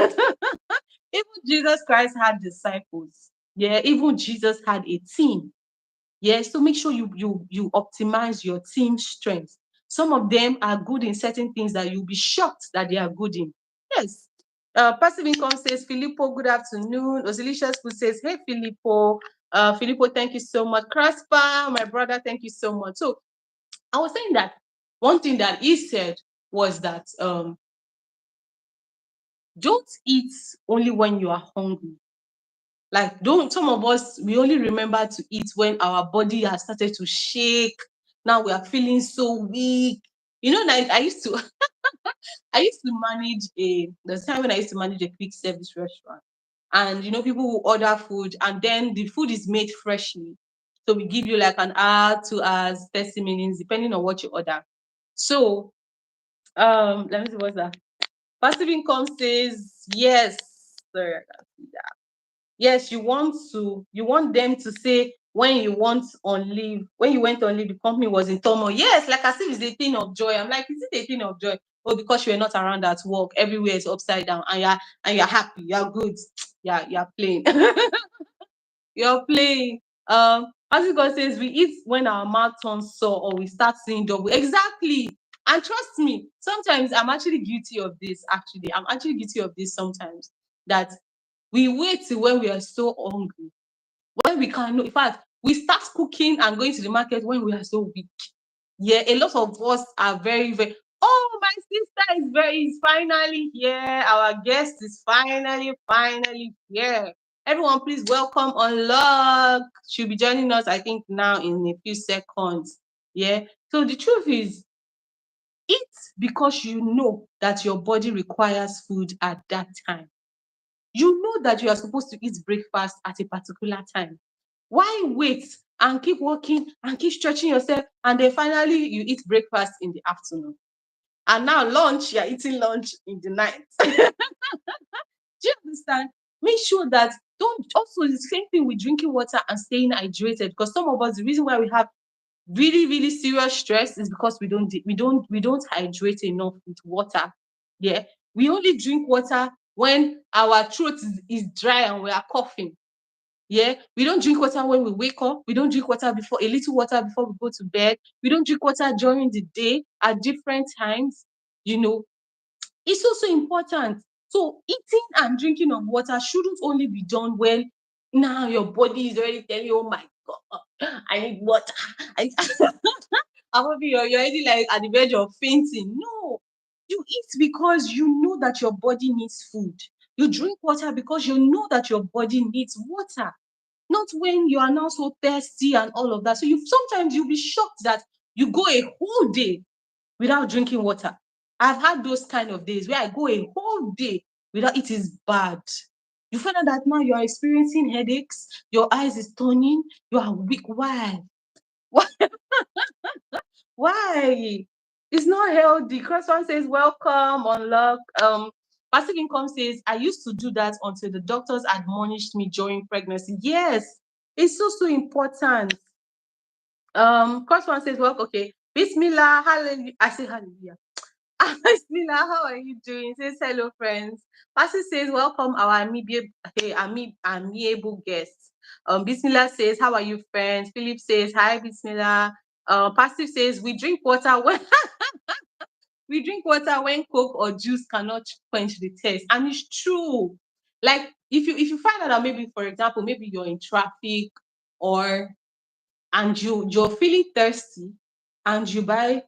Even Jesus Christ had disciples. Yeah, even Jesus had a team. Yes, so make sure you optimize your team strengths. Some of them are good in certain things that you'll be shocked that they are good in. Yes. Passive Income says, Filippo, good afternoon. Osilicious Food says, hey, Filippo. Filippo, thank you so much. Craspa, my brother, thank you so much. So I was saying that one thing that he said was that don't eat only when you are hungry. Like, some of us, we only remember to eat when our body has started to shake. Now we are feeling so weak. Like I used to I used to manage the time when I used to manage a quick service restaurant. And people will order food and then the food is made freshly. So we give you like an hour, 2 hours, 30 minutes, depending on what you order. So let me see what's that. Passive Income says yes. Sorry, I can't see that. Yes, you want them to say when you went on leave, the company was in turmoil. Yes, like as if it's a thing of joy. I'm like, is it a thing of joy? Oh, because you are not around at work, everywhere is upside down, and you're happy, you're good. Yeah, you're playing. You're playing. As God says, we eat when our mouth turns sore or we start seeing double. Exactly. And trust me, sometimes I'm actually guilty of this. I'm actually guilty of this sometimes. That we wait till when we are so hungry, when we can know. In fact, we start cooking and going to the market when we are so weak. Yeah, a lot of us are very, very. Oh, my sister is finally here. Our guest is finally here. Everyone, please welcome Unlock. She'll be joining us, I think, now in a few seconds. Yeah. So the truth is, eat because you know that your body requires food at that time. You know that you are supposed to eat breakfast at a particular time. Why wait and keep working and keep stretching yourself and then finally you eat breakfast in the afternoon? And now lunch, you're eating lunch in the night. Do you understand? Make sure that don't also the same thing with drinking water and staying hydrated. Because some of us, the reason why we have really, really serious stress is because we don't hydrate enough with water. Yeah. We only drink water when our throat is dry and we are coughing. Yeah, we don't drink water when we wake up. We don't drink water before a little water before we go to bed. We don't drink water during the day at different times. You know, it's also important. So eating and drinking of water shouldn't only be done when now your body is already telling you, oh my God, I need water. I, you're already like at the verge of fainting. No, you eat because you know that your body needs food. You drink water because you know that your body needs water. Not when you are now so thirsty and all of that. So sometimes you'll be shocked that you go a whole day without drinking water. I've had those kind of days where I go a whole day without. It is bad. You find out that now you are experiencing headaches, your eyes is turning, you are weak. Why? Why? Why? It's not healthy. Crossman says, welcome, Unlock. Passive Income says, I used to do that until the doctors admonished me during pregnancy. Yes, it's so important. Crossman says, well, okay. Bismillah, hallelujah. I say hallelujah. Bismillah, how are you doing? Says hello, friends. Passive says, welcome our amiable guests. Bismillah says, how are you, friends? Philip says, hi, Bismillah. Passive says, we drink water when Coke or juice cannot quench the thirst. And it's true. Like if you find out that maybe, for example, maybe you're in traffic or and you're feeling thirsty and you buy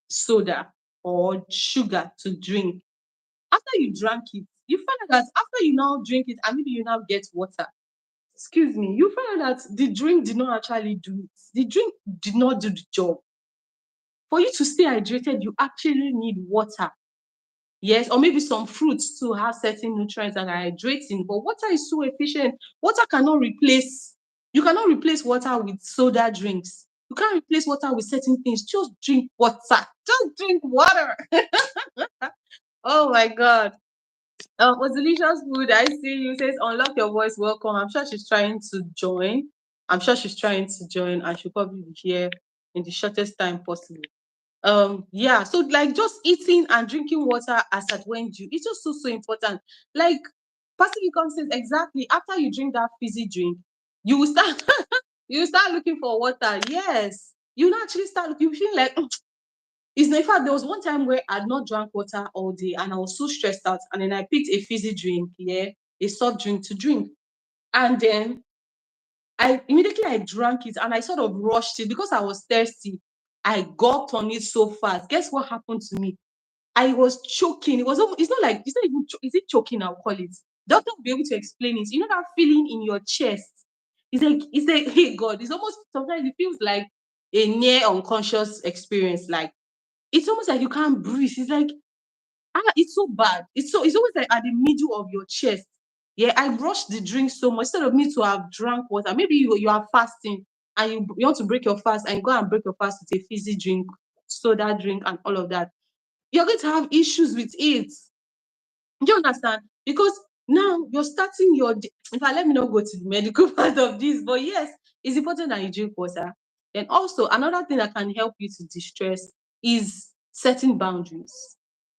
soda or sugar to drink. After you drank it, you find out that after you now drink it and maybe you now get water, excuse me, you find out that the drink did not actually do it. The drink did not do the job. For you to stay hydrated, you actually need water. Yes, or maybe some fruits too have certain nutrients that are hydrating, but water is so efficient. Water cannot replace, you cannot replace water with soda drinks. You can't replace water with certain things. Just drink water. Just drink water. Oh my God. Was delicious food. I see you. Says unlock your voice. Welcome. I'm sure she's trying to join. I'm sure she's trying to join, and she'll probably be here in the shortest time possible. Yeah, so like just eating and drinking water as at when due, it's just so important. Like passive income says exactly, after you drink that fizzy drink, you will start you will start looking for water. Yes, you will actually start, you feel like it's in fact there was one time where I'd not drank water all day and I was so stressed out, and then I picked a fizzy drink, yeah, a soft drink to drink. And then I drank it and I sort of rushed it because I was thirsty. I gulped on it so fast. Guess what happened to me? I was choking. It's not like, it's not even, is it choking? I'll call it. Doctor will be able to explain it. You know that feeling in your chest? It's like, hey God, it's almost, sometimes it feels like a near unconscious experience. Like, it's almost like you can't breathe. It's like, it's so bad. It's always like at the middle of your chest. Yeah, I rushed the drink so much instead of me to have drank water. Maybe you are fasting and you want to break your fast and you go and break your fast with a fizzy drink, soda drink, and all of that. You're going to have issues with it. Do you understand? Because now you're starting your day. In fact, let me not go to the medical part of this, but yes, it's important that you drink water. And also, another thing that can help you to distress is setting boundaries.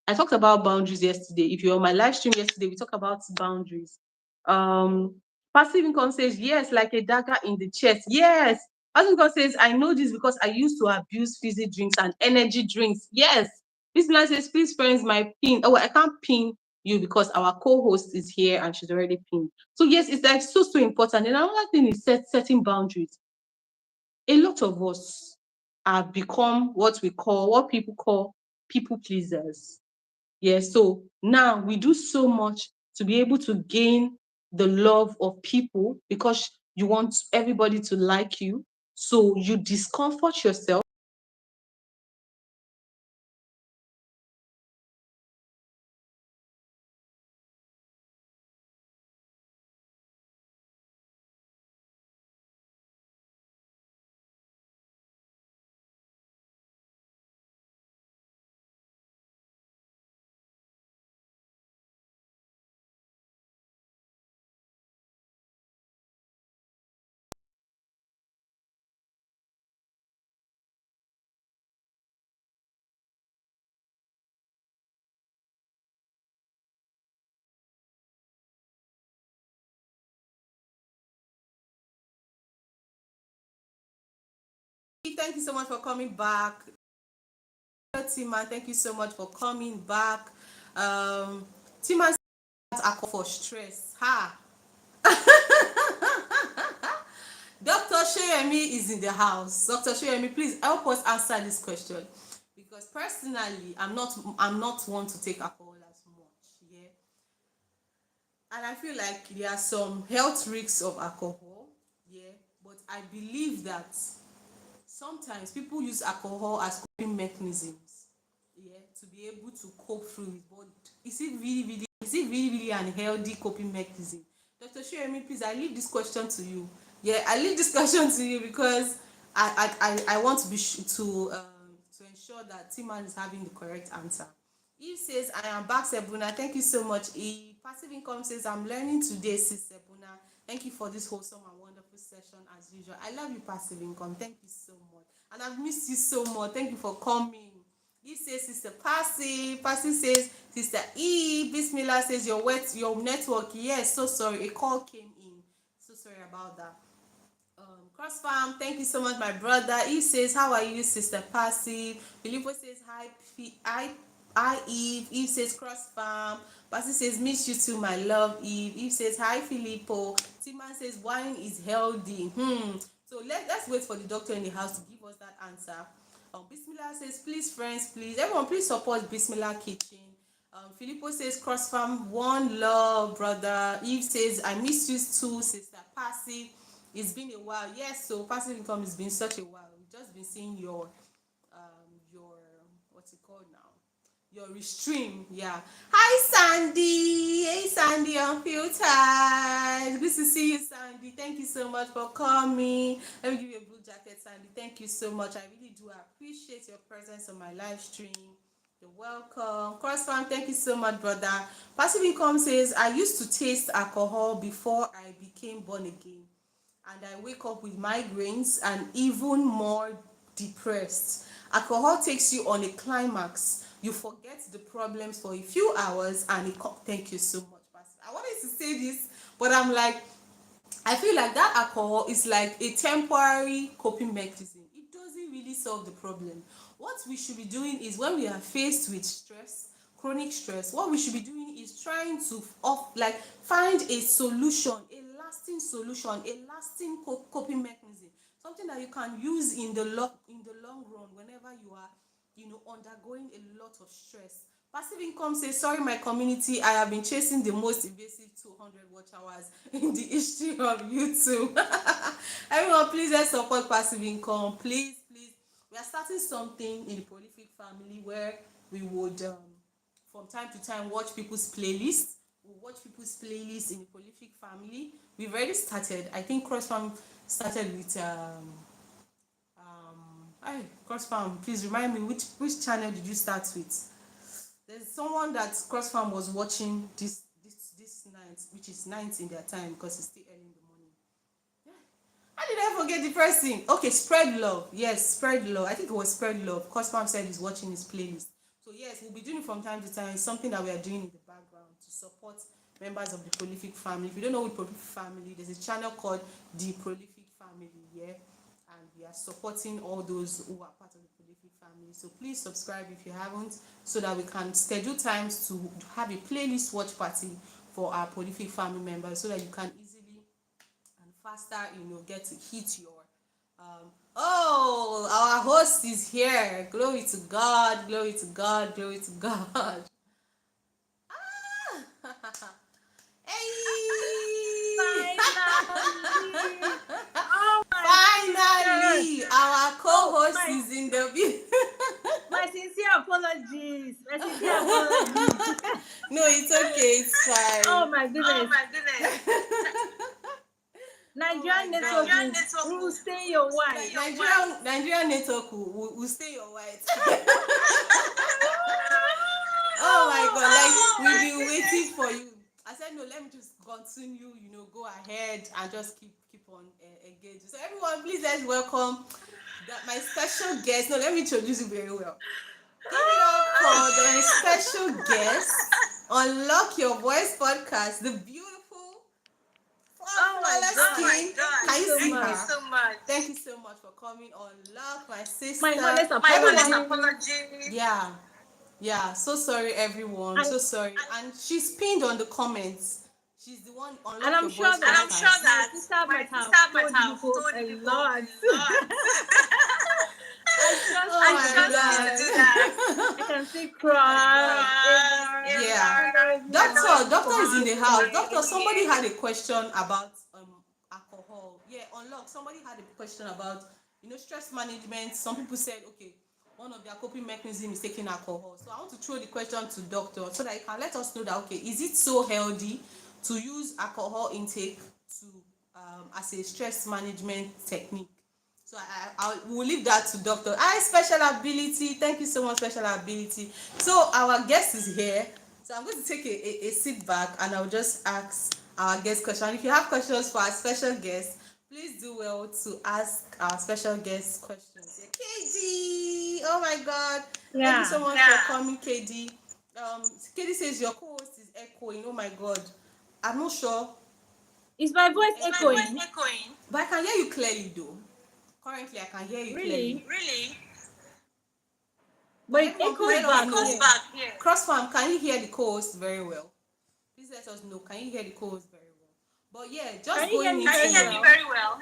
I talked about boundaries yesterday. If you're on my live stream yesterday, we talked about boundaries. Um, Passive income says, yes, like a dagger in the chest. Yes. Passive income says, I know this because I used to abuse fizzy drinks and energy drinks. Yes. This man says, please, friends, my pin. Oh, I can't pin you because our co-host is here and she's already pinned. So yes, it's like so important. And another thing is setting boundaries. A lot of us have become what people call people pleasers. Yes, so now we do so much to be able to gain the love of people because you want everybody to like you. So you discomfort yourself. Thank you so much for coming back. Tima, thank you so much for coming back. Tima for stress. Ha! Dr. Sheyemi is in the house. Dr. Sheyemi, please help us answer this question. Because personally, I'm not one to take alcohol as much. Yeah. And I feel like there are some health risks of alcohol. Yeah. But I believe that sometimes people use alcohol as coping mechanisms, yeah, to be able to cope through it. But is it really an healthy coping mechanism? Dr. Shiremi, please, I leave this question to you. Yeah, I leave this question to you because I want to to ensure that Timan is having the correct answer. Eve says, I am back, Sebuna. Thank you so much. Eve. Passive income says, I'm learning today, sis Sebuna. Thank you for this wholesome and wonderful session as usual. I love you, passive income. Thank you so much. And I've missed you so much. Thank you for coming. Eve says, Sister Passive. Passive says, Sister E. Bismillah says, your network. Yes, so sorry. A call came in. So sorry about that. Cross Farm, thank you so much, my brother. He says, how are you, Sister Passive? Filippo says, hi, Eve. Eve says, Cross Farm. Passive says, miss you too, my love, Eve. Eve says, hi, Filippo. Timan says, wine is healthy. So let's wait for the doctor in the house to give us that answer. Bismillah says, please, friends, please, everyone, please support Bismillah Kitchen. Filippo says cross farm one love, brother. Eve says I miss you too, sister. Passive, it's been a while. Yes, so passive income has been such a while. We've just been seeing your what's it called now? Your restream, yeah. Hi Sandy, hey Sandy Unfiltered. Good to see you, Sandy. Thank you so much for coming. Let me give you a blue jacket, Sandy. Thank you so much. I really do appreciate your presence on my live stream. You're welcome. Crossfam, thank you so much, brother. Passive Income says, I used to taste alcohol before I became born again. And I wake up with migraines and even more depressed. Alcohol takes you on a climax. You forget the problems for a few hours and thank you so much, Passive. I wanted to say this, but I'm like, I feel like that alcohol is like a temporary coping mechanism. It doesn't really solve the problem. What we should be doing is when we are faced with stress, chronic stress, what we should be doing is trying to find a solution, a lasting solution, a lasting coping mechanism, something that you can use in the long run whenever you are undergoing a lot of stress. Passive income says, sorry, my community, I have been chasing the most invasive 200 watch hours in the history of YouTube. Everyone, please let's support passive income. Please, please. We are starting something in the prolific family where we would, from time to time, watch people's playlists. We'll watch people's playlists in the prolific family. We've already started. I think CrossFam started with Hi, CrossFam, please remind me which channel did you start with? There's someone that CrossFam was watching this night, which is night in their time because it's still early in the morning. Yeah. How did I forget the person? Okay, Spread Love. Yes, Spread Love. I think it was Spread Love. CrossFam said he's watching his playlist. So yes, we'll be doing it from time to time. It's something that we are doing in the background to support members of the prolific family. If you don't know what prolific family, there's a channel called the prolific family. Yeah, and we are supporting all those who are part of the prolific family. So please subscribe if you haven't, so that we can schedule times to have a playlist watch party for our prolific family members, so that you can easily and faster, get to hit your oh, our host is here. Glory to God, glory to God, glory to God. Hey! Finally! Oh my Finally, goodness! our Oh co-host my is in the building. my sincere apologies. My sincere apologies. No, it's okay, it's Oh fine. my Oh goodness. my goodness. Oh my Nigerian God. network Nigerian will network stay your will wife. stay your Nigerian network will stay your white. Oh my God, like we've been waiting for you. I said no, let me just continue, go ahead and just keep on engaging. So everyone, please let's welcome my special guest. No, let me introduce you very well. Give it up for the special guest, Unlock Your Voice podcast, the beautiful, Oh my flawless god. skin. Thank you Can you so see much. her? So much. Thank you so much for coming. Unlock, my sister. My honest My honest apology. apology. Yeah. Yeah, so sorry everyone, And so sorry. And she's pinned on the comments. She's the one and Unlock I'm Your sure Voice that podcast. And I'm sure my that sister my might have sister might told you have people told a you people lot. a lot. I trust Oh you my to do God. that. To do that. I can see Oh my Cross, God. Ava, Yeah. everyone Doctor is in the house. commenting. Doctor, somebody had a question about alcohol. Yeah, Unlock. Somebody had a question about stress management. Some people said, okay, one of their coping mechanism is taking alcohol. So I want to throw the question to doctor so that he can let us know that, okay, is it so healthy to use alcohol intake to as a stress management technique? So I will leave that to doctor. Hi, special ability. Thank you so much, special ability. So our guest is here. So I'm going to take a sit back and I'll just ask our guest question. If you have questions for our special guest, please do well to ask our special guest questions. Yeah, KD. Oh my God. Thank you Yeah. so much for coming, KD. KD says your co-host is echoing. Oh my God. I'm not sure. Is my voice Is my echoing? voice echoing? But I can hear you clearly though. Currently, I can hear you clearly. Really? Really? But But it everyone, please echoes let us back know. here. Back here. Crossfarm, can you hear the co-host very well? Please let us know. Can you hear the co-host very well? But yeah, Can just you hear going me into. Can very you hear me well? very well?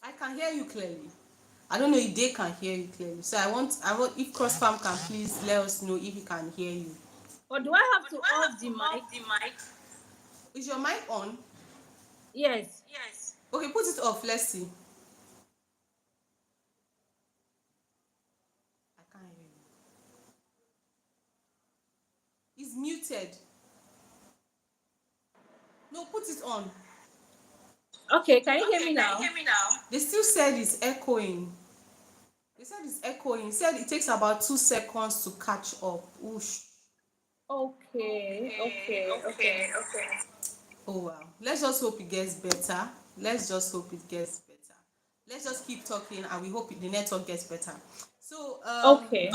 I can hear you clearly. I don't know if they can hear you clearly. So I want if Cross Farm can please let us know if he can hear you. Or do I have to off the mic? Is your mic on? Yes. Okay, put it off. Let's see. I can't hear you. It's muted. No, put it on. Okay, can you hear me now? They still said it's echoing. They said it's echoing. They said it takes about 2 seconds to catch up. Oosh. Okay. Oh wow. Let's just hope it gets better. Let's just hope it gets better. Let's just keep talking and we hope the network gets better. So Okay.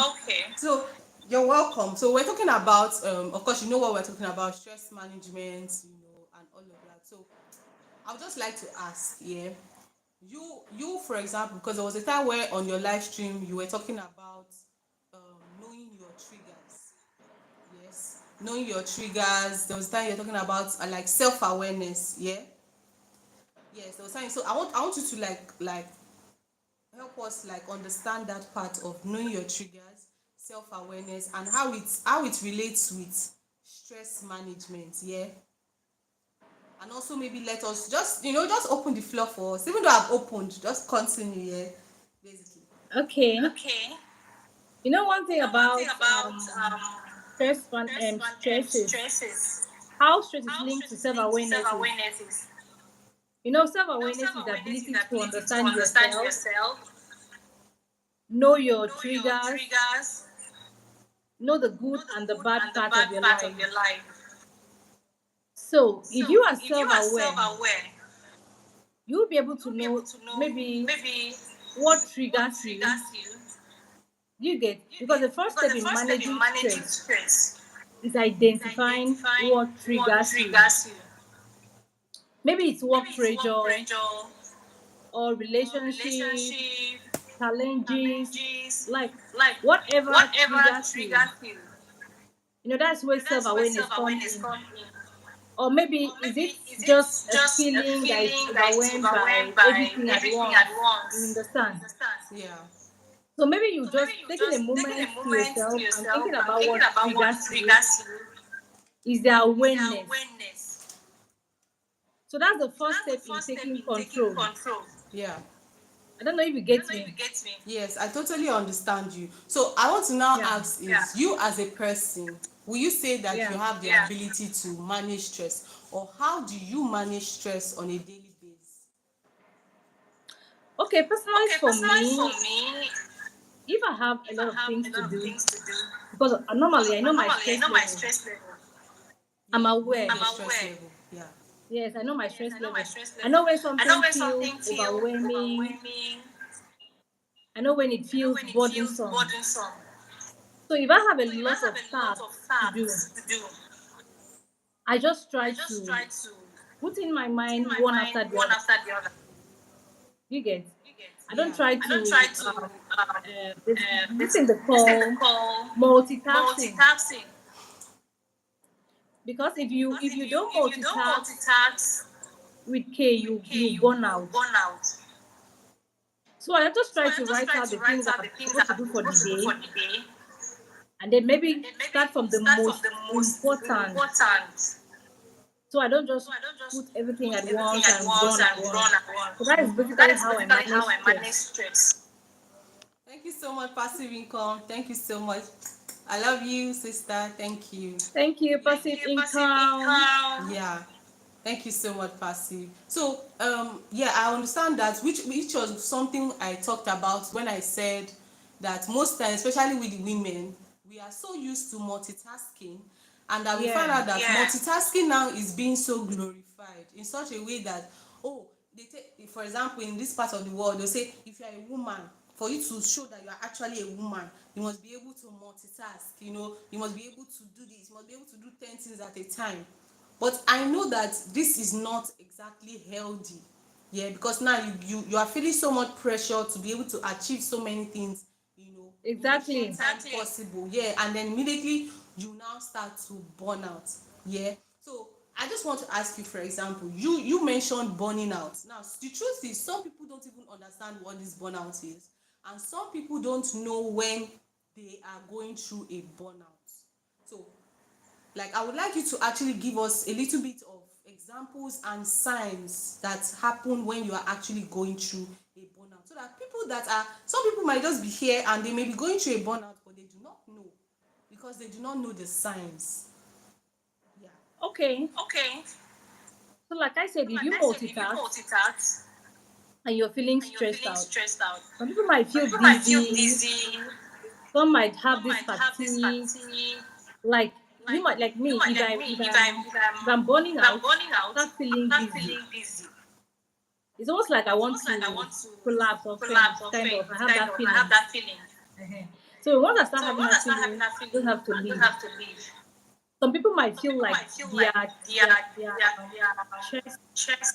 so you're welcome. So we're talking about of course you know what we're talking about, stress management, and all of that. So I would just like to ask, yeah, you for example, because there was a time where on your live stream you were talking about knowing your triggers. Yes, knowing your triggers. There was a time you're talking about like self-awareness. Yeah. Yes, there was time. So I want you to like help us like understand that part of knowing your triggers, self-awareness, and how it relates with stress management. Yeah. And also maybe let us just open the floor for us. Even though I've opened, just continue. Yeah. Basically. Okay. You know one thing about stress is how stress is linked to self-awareness is, self-awareness is the ability to understand yourself, know your triggers, know the good and the bad part of your life. So if you are self-aware, you'll be able to know maybe what triggers you. You get, because the first step in managing stress is identifying what triggers you. Maybe it's work pressure or relationship challenges, like whatever triggers you. That's where self-awareness come in. Or maybe is it just a feeling that is overwhelmed by everything at once? You understand? Yeah. So maybe you just taking a moment to yourself and thinking about what triggers you is the awareness. So that's the first step in taking control. Yeah. I don't know if you get me. Yes, I totally understand you. So I want to now Yeah. ask is you as a person, will you say that you Yeah. have the ability to manage stress, or how do you manage stress on a daily basis? Okay, personally for me, if I have a lot of things to do, because normally I know my stress level, I'm Know aware. your stress level. Yeah. Yes, I know my stress level. I know when something feels overwhelming. I know when it feels burdensome. So if I have a lot of tasks to do, I just try to put in my mind one after the other. You get? I don't Yeah. try to there's this thing they call multitasking, because if you don't multitask with K, you burn out. So I just try to write out the things I'm supposed to do for the day, and then maybe start from the most important. So I don't just put everything at once and run and run. So that is basically how I manage stress. Thank you so much, passive income. Thank you so much. I love you, sister. Thank you. Thank you, passive income. Yeah. Thank you so much, Passive. So, yeah, I understand that, which was something I talked about when I said that most times, especially with the women, we are so used to multitasking, and that we find Yeah, out that multitasking now is being so glorified in such a way that, oh, they take, for example, in this part of the world, they'll say if you are a woman, for you to show that you are actually a woman, you must be able to multitask. You must be able to do this. You must be able to do 10 things at a time. But I know that this is not exactly healthy. Yeah, because now you are feeling so much pressure to be able to achieve so many things, in the short exactly. time possible. Yeah, and then immediately you now start to burn out. Yeah. So I just want to ask you, for example, you mentioned burning out. Now the truth is some people don't even understand what this burnout is. And some people don't know when they are going through a burnout. So, like, I would like you to actually give us a little bit of examples and signs that happen when you are actually going through a burnout, so that people that are some people might just be here and they may be going through a burnout, but they do not know, because they do not know the signs. Yeah. Okay. Okay. So like I said, So if like you I said, if you multitask multitask and you're feeling and you're stressed feeling out, stressed out, some people might some feel people might feel dizzy, dizzy, some might have some this might have this fatigue. fatigue. Like you Like might, like you me, might if like I me, if if I'm I'm if if I'm I'm burning if I'm out, burning I out, start I feeling start dizzy. feeling dizzy. It's almost like I It's want almost like I to want to collapse or faint, collapse or kind faint, of. I have kind that of. I have feeling. that feeling. Uh-huh. So once I start So having once I that start having feeling, that I just feeling, have to I just leave. have to leave. Some people might Some feel people like might feel like their their their their their chest chest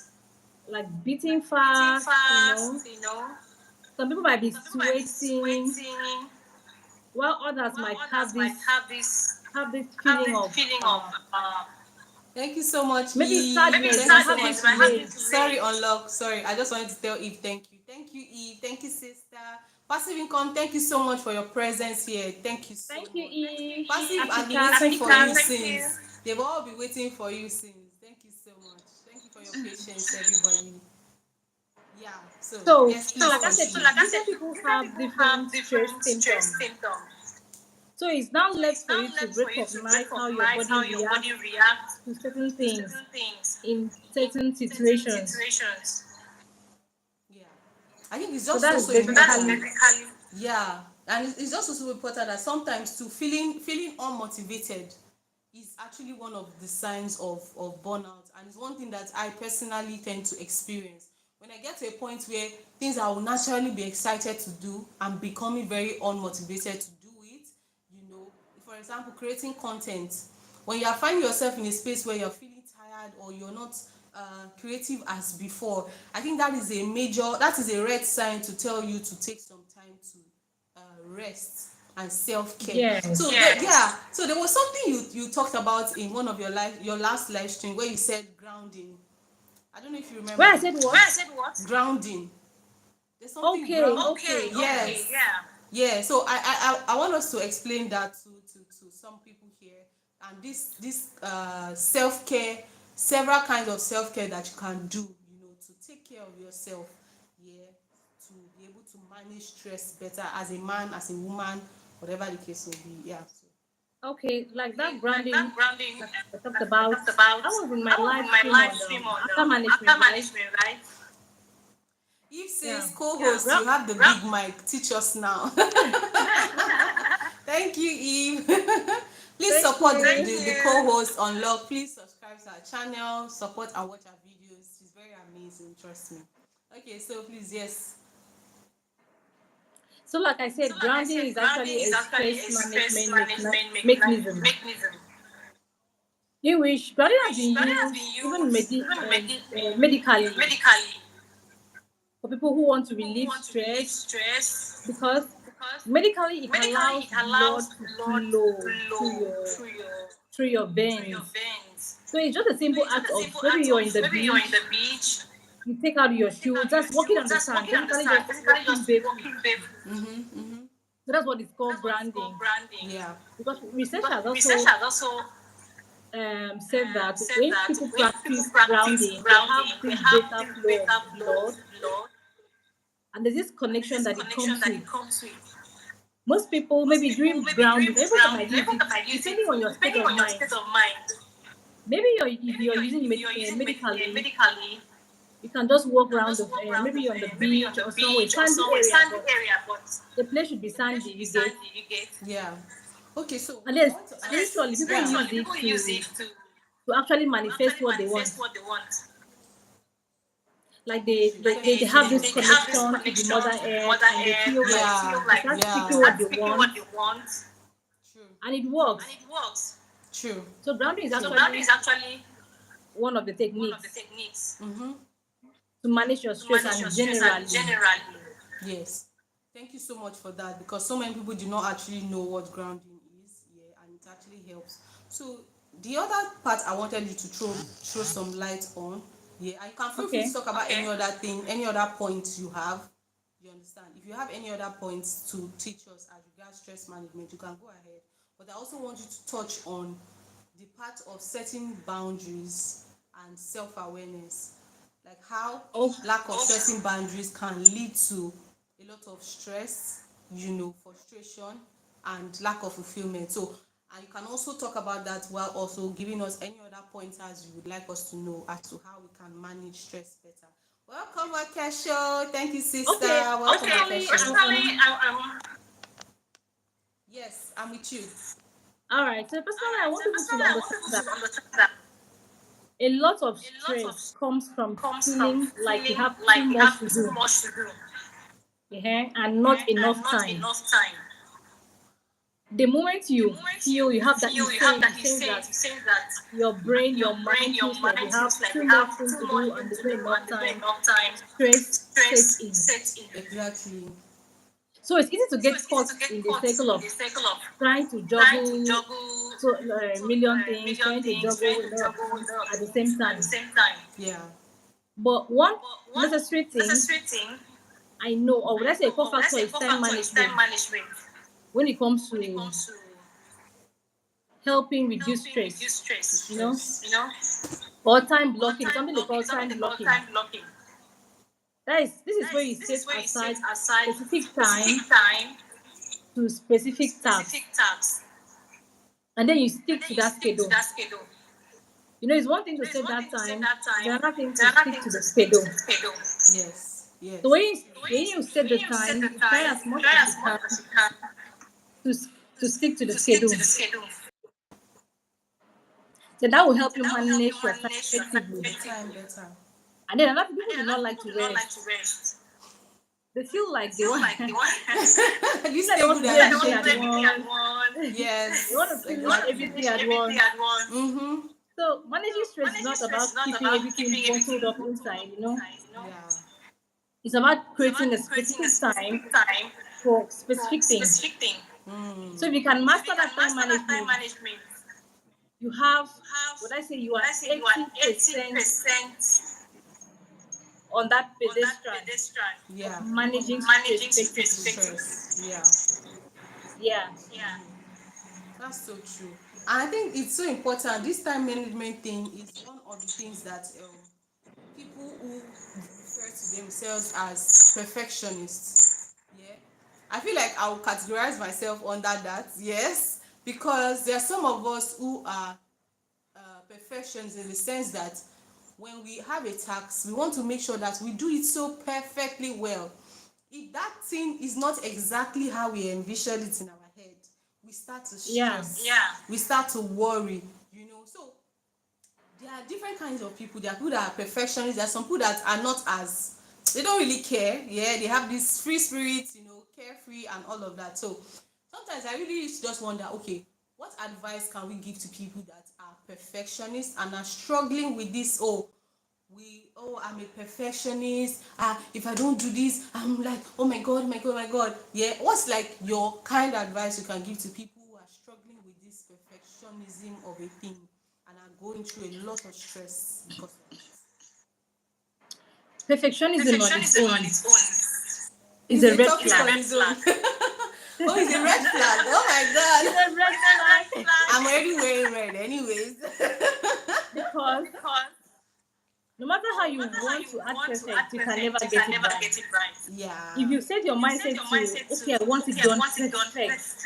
like beating like beating fast, fast, you know. Some people might be Some people might be sweating, sweating, while others while might others might have this have feeling this of feeling of thank you so much, maybe Eve. Maybe sadness. My thank you heart so much. begins Sadness, to my heart race. is sorry, unlock. Sorry, I just wanted to tell Eve thank you. Thank you, Eve. Thank you, sister. Passive income, thank you so much for your presence here. Thank you so Thank you, much. Thank you, E. Eve. Passive has been Africa, waiting thank for you you. since. They've all been waiting for you since. Thank you so much. Thank you for your patience, everybody. Yeah. So So, yes, please like I said, continue. So like I said, different people different have people have different stress different stress symptoms. symptoms. So it's now So left it's for now you to left for you to recognize how your recognize body how your reacts body reacts to certain to things certain things in in certain certain situations. situations. Yeah. I think it's So just that is also important. So that is basically basically yeah, and it's just also important that sometimes to feeling unmotivated is actually one of the signs of burnout, and it's one thing that I personally tend to experience. When I get to a point where things I will naturally be excited to do, I'm becoming very unmotivated to do it. You know, for example, creating content. When you are finding yourself in a space where you're feeling tired or you're not creative as before, I think that is a red sign to tell you to take some time to rest and self-care. So yes. yeah, so there was something you talked about in one of your last live stream where you said grounding. I don't know if you Where remember. I said Where what? I said what? Grounding. There's something Okay, ground. okay, Okay, yeah. yes. Okay, yeah. Yeah, so I want us to explain that to some people here, and this self-care, several kinds of self-care that you can do, you know, to take care of yourself. Yeah, to be able to manage stress better as a man, as a woman, whatever the case may be. Yeah, so Okay, like okay, that like that grounding grounding that I talked that I about. talked about, I was in my I was live in my stream live on stream on after after management, right? management, right? Eve Yeah. says, co-host, Gra- you have the big mic. Teach us now. Thank you, Eve. Please Thank support you. the co-host on log. Please subscribe to our channel, support and watch our videos. She's very amazing, trust me. Okay, so please, yes. So, like I So said, like I grounding said, is grounding actually is a actually stress a stress management management mechanism mechanism. in which In grounding has which been grounding has been used even used even medically medically for people who want to people who relieve want to relieve stress stress because because medically it medically allows it blood allows to blood to flow flow through your through your veins. veins. So it's just a So simple it's just act a of simple maybe act you're of in the maybe you're in beach, the beach, you take out your take shoes, out your just walking shoes, on the just sand, walking on the basically sand, just basically walking just barefoot. walking barefoot. So that's what is called That's what is called grounding. branding. Yeah. Because research Because has research also has also said that said when that people when people practice practice grounding, they have grounding, they this have better this flow better of flow of blood, blood, and there's this and there's connection this that it connection comes that with. it comes with. Most people, Most maybe people, during maybe grounding, during some people might grounding, use people it might use it depending on your state depending of on your mind. state of mind. Maybe if Maybe you're using if you're using medically, medically, you can just walk you can around just walk around maybe you're on the maybe on beach the or somewhere beach or sandy somewhere area, sandy but area, but the place should be the place sandy. should be You get. sandy. You get. Yeah. Okay, so And I then want to ask. Yes, spiritually, people use spiritually, it people use to it actually to manifest actually what they want. manifest what they want. Like Okay, true. Thank you they so have much. this They have this connection to the connection mother to the earth mother and they earth, feel and like they feel they like start they speaking what start they speaking what want, they want. True. and it And works. it works. True. So grounding is So grounding actually is actually one of the one of the techniques techniques to manage your to stress manage your and stress and generally. generally. Yes. Thank you so much for that, because so many people do not actually know what grounding is. Yeah, and it actually helps. So the other part I wanted you to throw some light on. Yeah, and you can feel free to Okay. talk about any other thing, any other point you have. You understand? If you have any other points to teach us as regards stress management, you can go ahead. But I also want you to touch on the part of setting boundaries and self-awareness, like how Oh, lack of setting boundaries can lead to a lot of stress, frustration and lack of fulfillment. So, and you can also talk about that while also giving us any other pointers you would like us to know as to how we can manage stress better. Welcome, Wakesho. Thank you, sister. okay. Welcome, Personally, Wakesho. Yes, I'm with you. all right. So personally, I want people to understand that a lot of stress comes from feeling like you have too much to do, and not enough time. The moment you feel you have that, you saying that your brain, your mind feels like you have too much thing to do and there's not enough time, stress sets in. Exactly. So it's easy to get caught in the cycle of trying to juggle so a million things, trying to juggle a lot of things at the same time. Yeah. But one necessary thing I know, or would I say a core factor, is time management when it comes to helping reduce stress, you know, Stress. or time blocking, something they call time blocking. This is where you set aside specific time to specific tasks, and then you stick to that schedule. It's one thing to set that time, it's another thing to stick to the schedule. Yes. So Yes. when you set the time, you try as much as you can to, to stick to the schedule. So that will help you manage your time effectively. The time better. And then another people do not like to rest. They feel like they want You they stay want good to do at everything that at shit. once. They want Yes. to finish everything at once. Mm-hmm. So managing stress is not about keeping everything bottled up inside. Yeah. It's about creating a specific time for specific things. So if you can master that time management, you have what I say you are 80% on that pedestrian of Yeah. managing stress effectively. Stress. Yeah. Yeah. That's so true. And I think it's so important. This time management thing is one of the things that people who refer to themselves as perfectionists, yeah, I feel like I'll categorize myself under that, yes, because there are some of us who are perfections in the sense that when we have a task, we want to make sure that we do it so perfectly well. If that thing is not exactly how we envision it in our head, we start to Yeah. stress. We start to worry. So there are different kinds of people. There are people that are perfectionists. There are some people that are not as, they don't really care. Yeah, they have this free spirit, carefree and all of that. So sometimes I really just wonder, okay, what advice can we give to people that are perfectionists and are struggling with this? I'm a perfectionist. If I don't do this, I'm like, oh my god, my god, my god. Yeah, what's like your kind of advice you can give to people who are struggling with this perfectionism of a thing and are going through a lot of stress because of it? Perfectionism on its own is He's a a red topic flag. on his own. Oh, he's a red flag. Oh my It's god. a red flag I'm already wearing red anyways. because no matter how you want to act perfect, you can never get it right. If Yeah. you set your mindset to okay, I want it done perfect,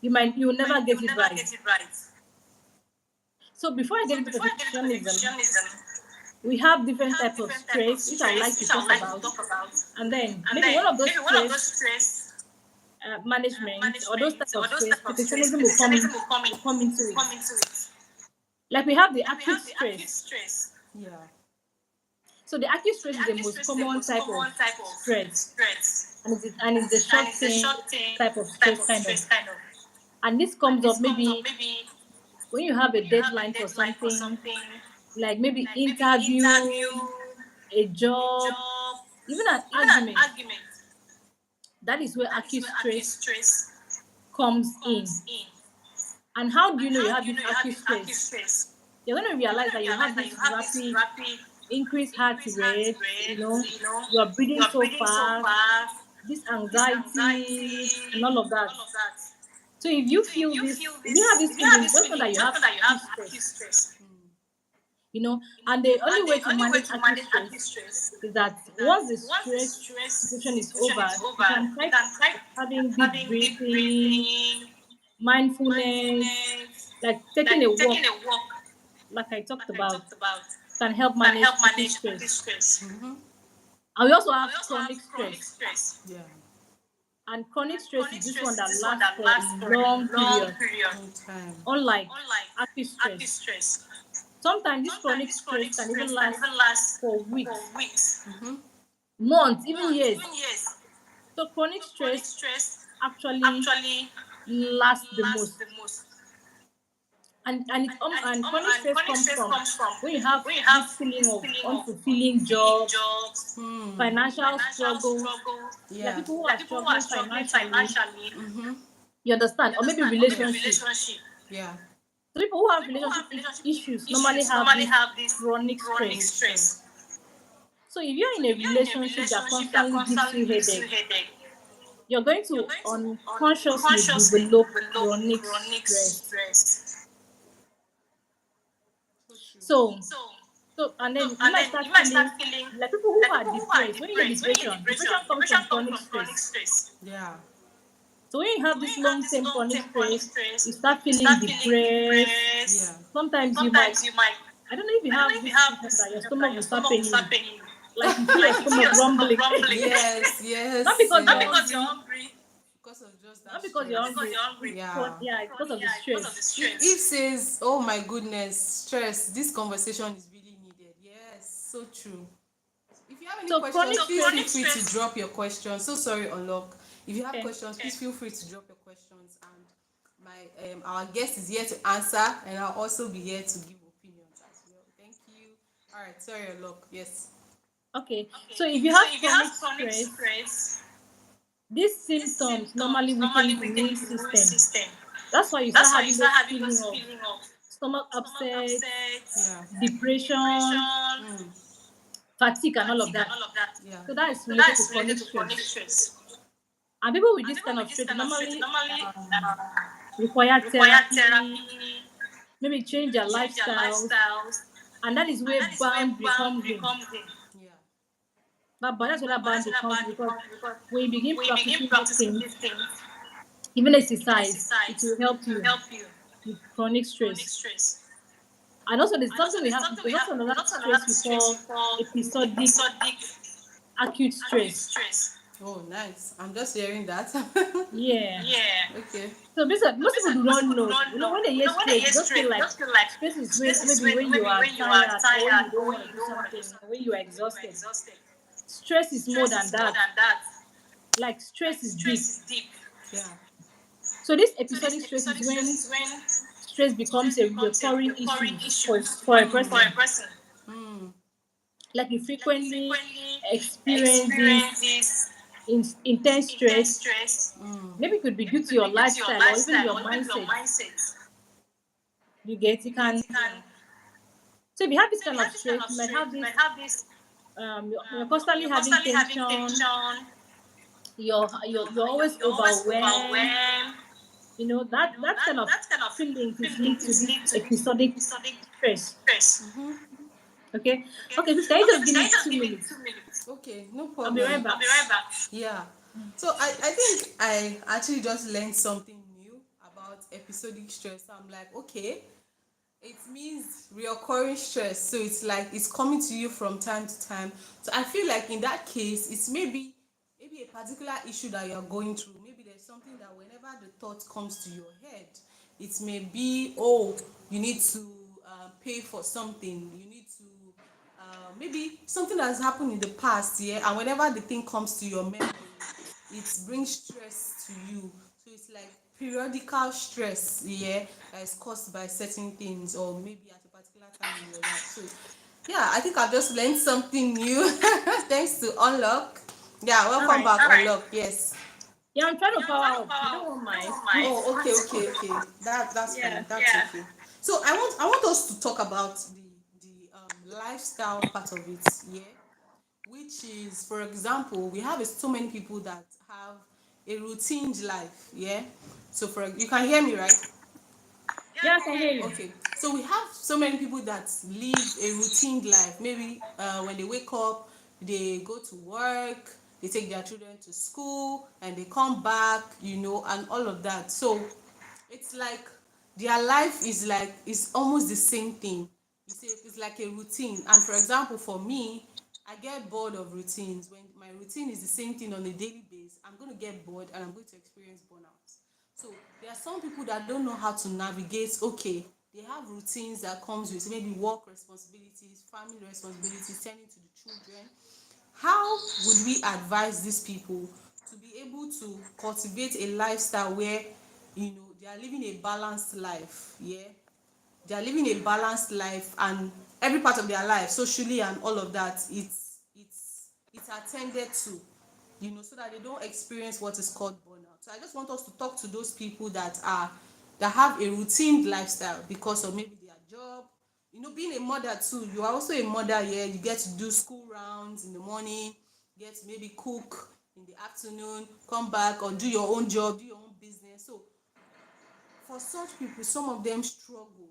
you will never get it right. So before I get into perfectionism, we have different types of stress which I would like to talk about, and then maybe one of those stress management or those type of stress, perfectionism will come into it. Like we have the acute stress. Yeah. So the acute stress is the most common type of stress, and it's the short term type of stress kind of. And this comes up maybe when you have a deadline for something, like maybe interview, a job, even an argument. That is where acute stress comes in. And how do you know you have this acute stress? You're going to realize that you have this rapid. increased heart rate, you know, you're breathing so fast, this anxiety, and all of that. So if you have this feeling, just know that you have acute stress, you know. And the only way to manage acute stress is that once the stress situation is over, you can try having deep breathing, mindfulness, like taking a walk, like I talked about, can help manage acute stress. Mm-hmm. And we also have chronic stress. Yeah. And chronic stress is this one that lasts for a long period, Long time. unlike acute stress. Sometimes this chronic stress can even last for weeks, Mm-hmm. months, even years. So chronic stress actually lasts the most. And chronic stress comes from when you have this feeling of unfulfilling jobs, Hmm. financial struggle, like Yeah. people who are struggling financially, Mm-hmm. you understand, or maybe relationship. Yeah. So people who have relationship issues normally have this chronic Chronic stress. stress. So if you're in a relationship that constantly gives you headache, you're going to unconsciously develop chronic stress. So true. So, and then you might start feeling like people who are depressed. When you hear depression comes from chronic stress. Yeah. So when you have this long-term chronic stress, you start feeling depressed. Yeah. Sometimes you might, I don't know if you have this situation that your stomach will start paining you, like you feel your stomach rumbling. Yes. Not Yes. because you're Yes. hungry, Because of just that not because you're stress. hungry. Yeah. Yeah, it's because of the stress. If says, oh my goodness, stress, this conversation is really needed. Yes, so true. If you have any So questions, chronic please feel stress, free to drop your questions. So sorry, Unlock. If you have okay. questions, please feel free to drop your questions. And my our guest is here to answer, and I'll also be here to give opinions as well. Thank you. All right, sorry, Unlock. Yes. Okay, so if you have chronic stress, these symptoms normally weaken the immune system. That's why you start having those feeling of stomach upset, Yeah. depression, Mm. fatigue, and all of that. Yeah. So that is related to chronic stress. And people with this kind of stress normally require therapy, maybe change their lifestyles, and that is where boundary comes in. Yeah. That's where that boundary comes in, because when you begin practicing these things, even exercise, it will help you with chronic stress. And also there's also another stress we call episodic acute stress. Oh, nice. I'm just hearing that. Yeah. Okay. So basically, most people do not know. You know, when they hear stress, they just feel like stress is when maybe when you are tired, or when you don't want to do something, or when you are exhausted. Stress is more than that. Like stress is deep. Yeah. So this episodic stress is when stress becomes a recurring issue for a person. Mm. Like you frequently experience this intense stress. Mm. Maybe it could be due to your lifestyle or even your mindset. You get, you can. So if you have this kind of stress, you might have this. You're constantly having tension. You're always overwhelmed. You know that kind of feelings is linked to this episodic stress. Mm-hmm. Okay. Okay. Please, can you just give me 2 minutes? Okay, no I'll be right problem. back. Yeah. So I think I actually just learned something new about episodic stress. I'm like, okay, it means reoccurring stress. So it's like it's coming to you from time to time. So I feel like in that case, it's maybe a particular issue that you're going through. Maybe there's something that whenever the thought comes to your head, it may be, oh, you need to pay for something. You need to maybe something that has happened in the past, yeah, and whenever the thing comes to your memory, it brings stress to you. So it's like periodical stress, yeah, that is caused by certain things or maybe at a particular time in your life. So yeah, I think I've just learned something new. Thanks to Unlock. Yeah, All welcome right. back, Unlock. Yes. Yeah, I'm trying to power up. You don't want my. Oh, okay, okay, okay. That's fine. Yeah. That's okay. So I want us to talk about the lifestyle part of it, yeah, which is, for example, we have so many people that have a routine life, yeah. So for you can hear me, right? Yeah, I can hear you. Okay, so we have so many people that live a routine life. Maybe when they wake up, they go to work, they take their children to school, and they come back, and all of that. So it's like their life is like it's almost the same thing. You see, it's like a routine. And for example, for me, I get bored of routines. When my routine is the same thing on a daily basis, I'm going to get bored and I'm going to experience burnout. So there are some people that don't know how to navigate. Okay, they have routines that comes with maybe work responsibilities, family responsibilities, tending to the children. How would we advise these people to be able to cultivate a lifestyle where they are living a balanced life? Yeah, they are living a balanced life, and every part of their life, socially and all of that, it's attended to, so that they don't experience what is called burnout. So I just want us to talk to those people that have a routine lifestyle because of maybe their job. Being a mother too, you are also a mother. Yeah, you get to do school rounds in the morning, get to maybe cook in the afternoon, come back or do your own job, do your own business. So for such people, some of them struggle,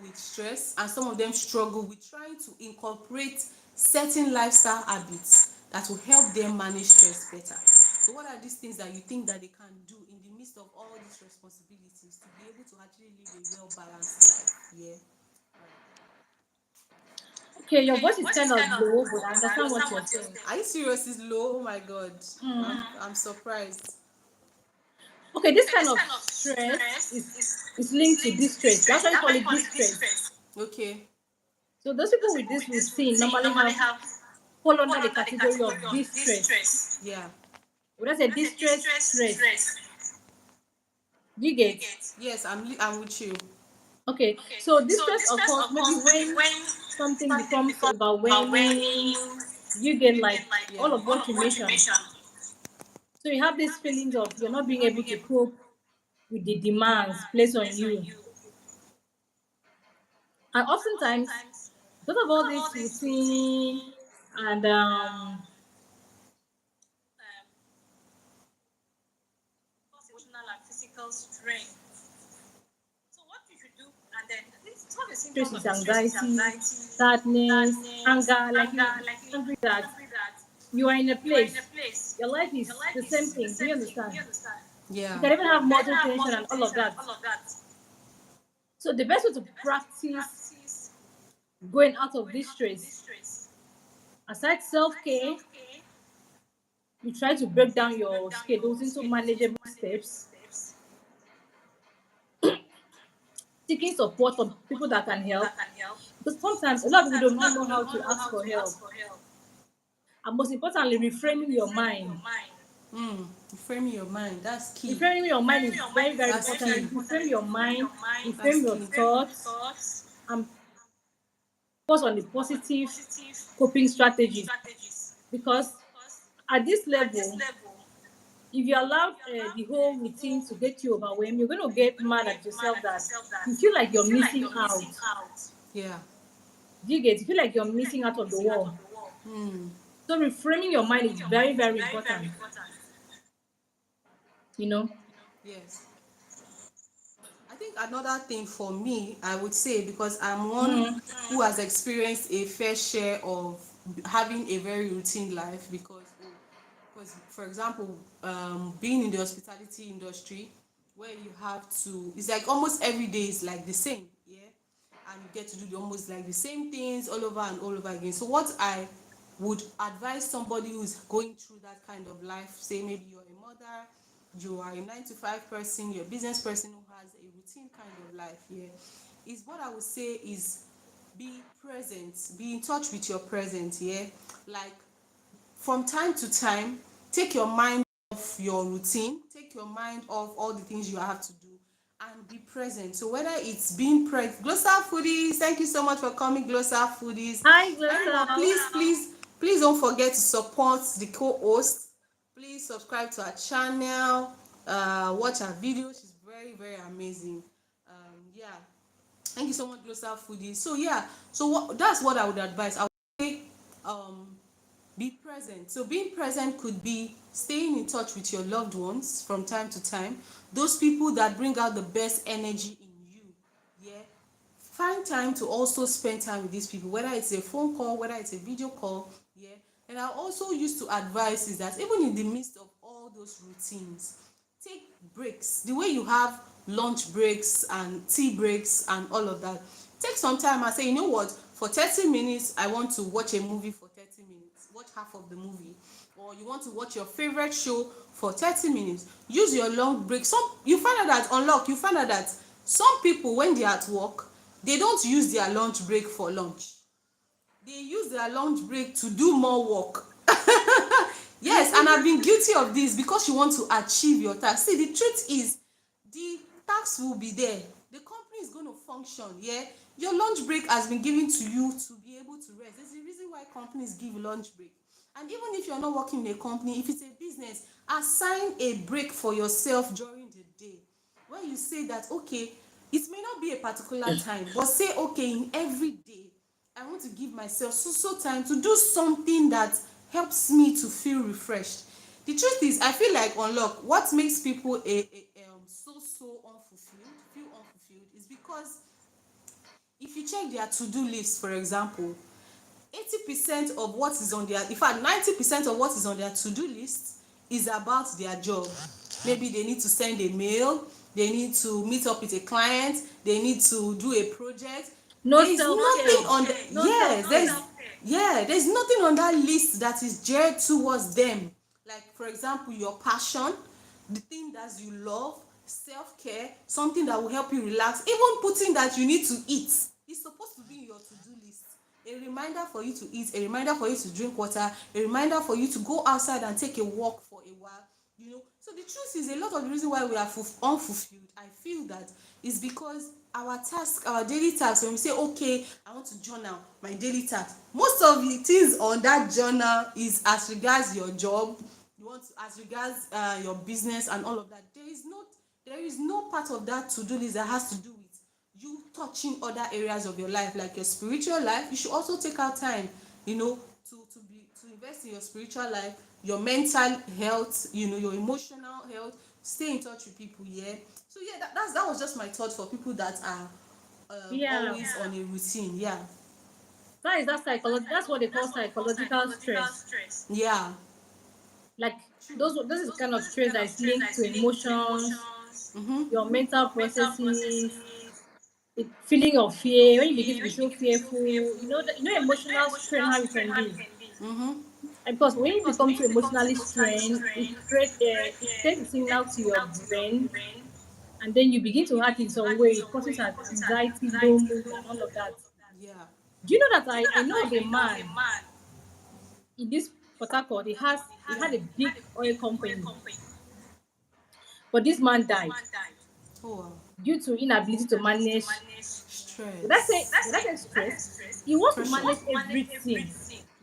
with stress, and some of them struggle with trying to incorporate certain lifestyle habits that will help them manage stress better. So what are these things that you think that they can do in the midst of all these responsibilities to be able to actually live a well balanced life? Yeah. Okay, your voice is kind of low, but I understand what you're saying. Are you serious? It's low? Oh my god. I'm surprised. Okay, this kind of stress is linked to distress. We actually call it distress. Okay. So those people with this routine normally have fall under the category of distress. Yeah. When I say distress, stress, do you get? Yes, I'm with you. Okay, so distress occurs maybe when something becomes overwhelming. You get like Yeah. all of what you mentioned. So you have these feelings of you're not being able to cope with the demands placed on you. And oftentimes, because of all this routine and stress is anxiety, sadness, anger, like you angry that you are in a place. Your life is the same thing. Do you understand? You Yeah. can even have muscle tension and all of that. So the best way to practice going out of this stress, aside self-care, you try to break down your schedules into manageable steps, seeking support from people that can help. Because sometimes a lot of people do not know how to ask for help. And most importantly, reframing your mind. Framing your mind. That's key. Reframing your mind is very, very That's important. key. If you frame your mind, That's reframe your key. thoughts, and focus on the positive coping strategies. Because at this level, if you allow the whole routine to get you overwhelmed, you're going to get mad at yourself that you feel like you're missing out. Yeah. Do you get? You feel like you're missing out on the world. So reframing your mind is very, very important. You know. Yes. I think another thing for me, I would say, because I'm one Mm. who has experienced a fair share of having a very routine life, because for example, being in the hospitality industry, where you have to, it's like almost every day is like the same, yeah, and you get to do almost like the same things all over and all over again. So what I would advise somebody who's going through that kind of life, say maybe you're a mother, you are a 9 to 5 person, you're a business person who has a routine kind of life, yeah, is what I would say is be present, be in touch with your present, yeah, like from time to time, take your mind off your routine, take your mind off all the things you have to do, and be present. So whether it's being present, Glossar Foodies, thank you so much for coming, Glossar Foodies. Hi, Everyone, Glossal. please don't forget to support the co-host. Please subscribe to our channel, watch our videos. She's very, very amazing. Yeah. Thank you so much, Glosal Foodie. So yeah, so that's what I would advise. I would say, um, be present. So being present could be staying in touch with your loved ones from time to time. Those people that bring out the best energy in you. Yeah. Find time to also spend time with these people, whether it's a phone call, whether it's a video call. Yeah. And I also used to advise is that even in the midst of all those routines, take breaks. The way you have lunch breaks and tea breaks and all of that, take some time and say, you know what, for 30 minutes I want to watch a movie for 30 minutes, watch half of the movie. Or you want to watch your favorite show for 30 minutes, use your long break. Some, you find out that, unlock, you find out that some people when they are at work, they don't use their lunch break for lunch, they use their lunch break to do more work. Yes, and I've been guilty of this because you want to achieve your task. See, the truth is, the task will be there. The company is going to function. Yeah, your lunch break has been given to you to be able to rest. There's a reason why companies give lunch break. And even if you're not working in a company, if it's a business, assign a break for yourself during the day. When you say that, okay, it may not be a particular time, but say, okay, in every day I want to give myself so time to do something that helps me to feel refreshed. The truth is, I feel like, unlock, what makes people so unfulfilled, feel unfulfilled, is because if you check their to-do list, for example, 80% of what is on their, in fact 90% of what is on their to-do list is about their job. Maybe they need to send a mail, they need to meet up with a client, they need to do a project. No There is self-care. nothing on the, No yes, self-care. there's nothing on that list that is geared towards them. Like, for example, your passion, the thing that you love, self-care, something that will help you relax, even putting that you need to eat is supposed to be in your to-do list. A reminder for you to eat, a reminder for you to drink water, a reminder for you to go outside and take a walk for a while. So the truth is, a lot of the reason why we are unfulfilled, I feel that, is because our task, our daily tasks, when we say, okay, I want to journal my daily task, most of the things on that journal is as regards your job, you want to, as regards your business and all of that. There is no part of that to-do list that has to do with you touching other areas of your life, like your spiritual life. You should also take out time, to invest in your spiritual life, your mental health, your emotional health. Stay in touch with people. Yeah. So yeah, that was just my thought for people that are Yeah, always on a routine. Yeah. that is that psychology. That's what they call psychological stress. Yeah. Like True. those, this is kind of stress that is linked to emotions, Mm-hmm. your mental processes, the feeling of fear. When you begin to be so fearful, emotional strain, how it can be. Mm-hmm. And because when you become too emotionally strained, it sends a signal to your brain, and then you begin to act in some way. It causes anxiety, low mood, and all of that. Yeah. Do you know that I know of a man in this Port Harcourt? He had a big oil company, but this man died Oh wow. due to inability to manage. Would I say Stress. stress? He wants to Pressure. manage everything,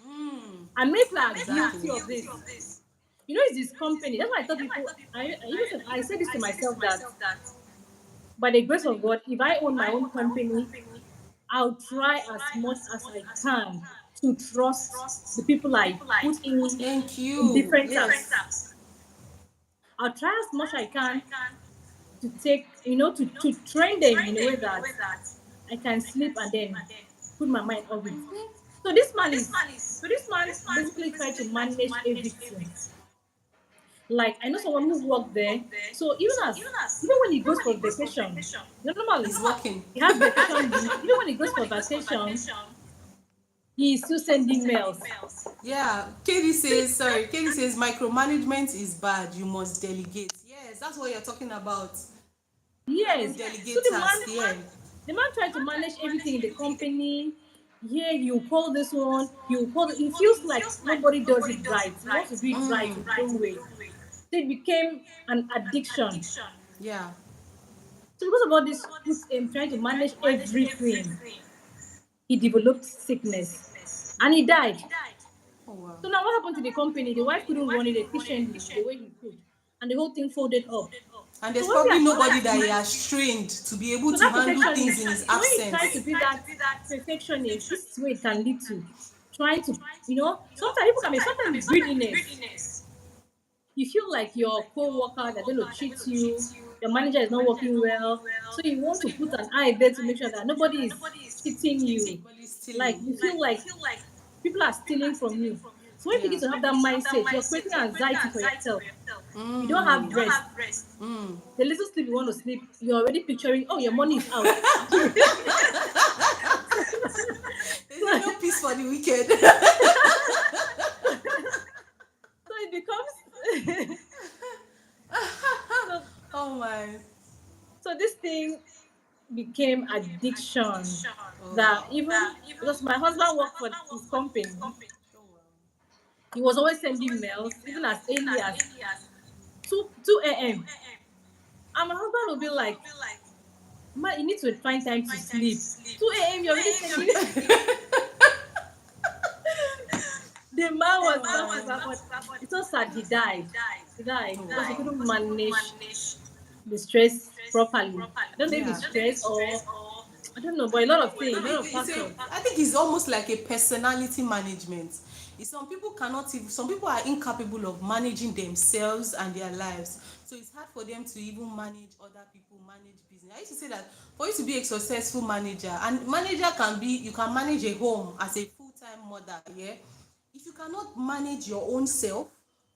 Mm. and many people are Exactly. guilty of this. It's this company. That's why I tell people. I say this to myself that by the grace of God, if I own my own company, I'll try as much as I can to trust the people I put Thank in you. different Yes. tasks. I'll try as much I can to take, to train them in a way that I can sleep and then put my mind off it. So this man basically tried to manage everything. Like I know someone who worked there. So even when he goes for vacation, normally He's working. he has vacation leave. Even when he goes for vacation, he is still sending mails. Yeah. KD says micromanagement is bad. You must delegate. Yes, that's what you're talking about. Having Yes. So delegate the tasks. man Yeah. the man tried to manage everything in the company. Here you call this one, you call it. It feels like nobody does it right. He wants to do it right in his own way. So it became an addiction. Yeah. So because of all this, trying to manage everything, he developed sickness and he died. Oh wow. So now what happened to the company? The wife couldn't run it efficiently the way he could, and the whole thing folded up. And So there's when we probably are nobody that he has trained to be able so to that handle things perfectionist, in his so when you try absence. to be that perfectionist, this is where it can lead to trying to, sometimes people can be, sometimes it's greediness. You feel like your co-worker, they're going to cheat you, your manager is not working well, so you want to put an eye there to make sure that nobody is cheating you. Nobody's Like stealing. you feel like people are stealing from you. So when you Yeah. begin to have that mindset, you're creating anxiety for yourself. You don't have Mm. rest. Mm. The little sleep you want to sleep, you're already picturing, oh, your money is out. so They say no peace for the wicked. it becomes so, Oh my. so this thing became addiction. Oh That wow. even because my husband worked for his company, Oh wow. he was always sending mails, even as early as 2 a.m. And my husband would be like, "Man, you need to find time to sleep. 2 a.m. You're already sending." The man was back to back, but it's so sad. He died. He died Oh because he wow. couldn't manage the stress properly. I don't know if Yeah. it's stress or I don't know, but a lot of things, a lot of It's a, factors. I think it's almost like a personality management. Some people cannot even, some people are incapable of managing themselves and their lives. So it's hard for them to even manage other people, manage business. I used to say that for you to be a successful manager, and manager can be, you can manage a home as a full-time mother, yeah. If you cannot manage your own self,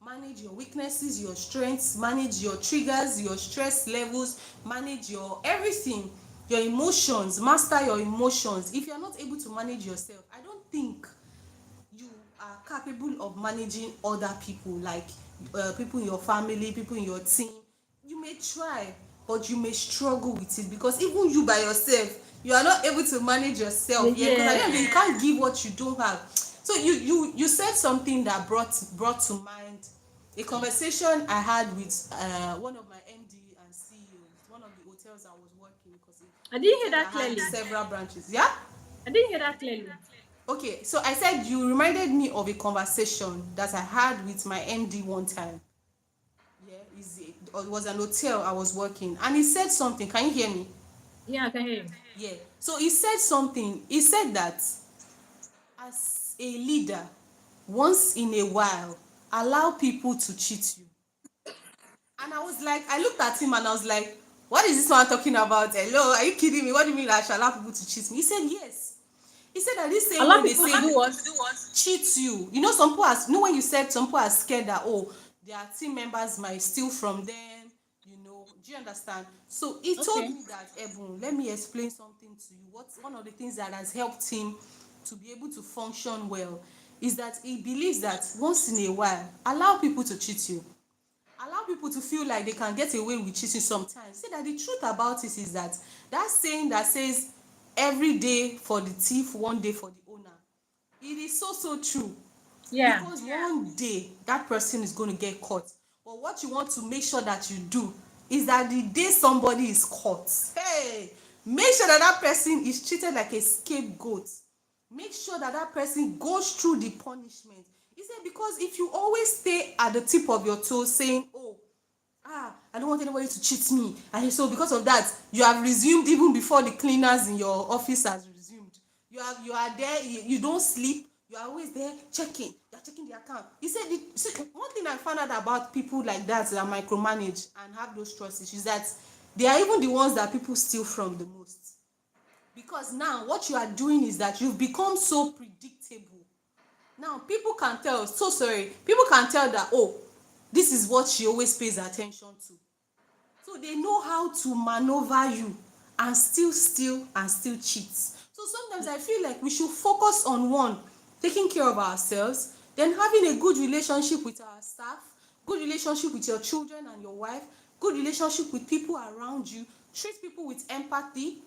manage your weaknesses, your strengths, manage your triggers, your stress levels, manage your everything, your emotions, master your emotions. If you are not able to manage yourself, I don't think you are capable of managing other people, like people in your family, people in your team. You may try, but you may struggle with it, because even you by yourself, you are not able to manage yourself. Yeah, because at the end of the day, Yeah. you can't give what you don't have. So you said something that brought to mind a conversation I had with one of my MD and CEOs, one of the hotels I was working, because I the didn't hear hotel that that had clearly. several branches. Yeah. I didn't hear that clearly. Okay, so I said you reminded me of a conversation that I had with my MD one time. Yeah, it was an hotel I was working, and he said something. Can you hear me? Yeah, I can hear you. Yeah. So he said something. He said that as a leader, once in a while, allow people to cheat you. And I was like, I looked at him and I was like, what is this one talking about? Hello, are you kidding me? What do you mean I should allow people to cheat me? He said, yes. He said that this A same lot way of they people to say do what? cheat you. You know, some people are, you know, when you said some people are scared that, oh, their team members might steal from them, you know. Do you understand? So he told Okay. me that, Ebun, let me explain something to you. What's one of the things that has helped him to be able to function well is that he believes that once in a while, allow people to cheat you, allow people to feel like they can get away with cheating sometimes. Say that the truth about it is that that saying that says every day for the thief, one day for the owner, it is so true. Yeah. Because one day that person is going to get caught. But what you want to make sure that you do is that the day somebody is caught, hey, make sure that that person is treated like a scapegoat. Make sure that that person goes through the punishment. He said, because if you always stay at the tip of your toes saying, oh, I don't want anybody to cheat me, and so because of that you have resumed even before the cleaners in your office has resumed. You are there, you don't sleep, you are always there checking, you are checking the account. He said see, one thing I found out about people like that micromanage and have those trust issues, that they are even the ones that people steal from the most. Because now what you are doing is that you've become so predictable. Now people can tell, so sorry, people can tell that, oh, this is what she always pays attention to. So they know how to maneuver you and still steal and still cheat. So sometimes I feel like we should focus on one, taking care of ourselves, then having a good relationship with our staff, good relationship with your children and your wife, good relationship with people around you, treat people with empathy,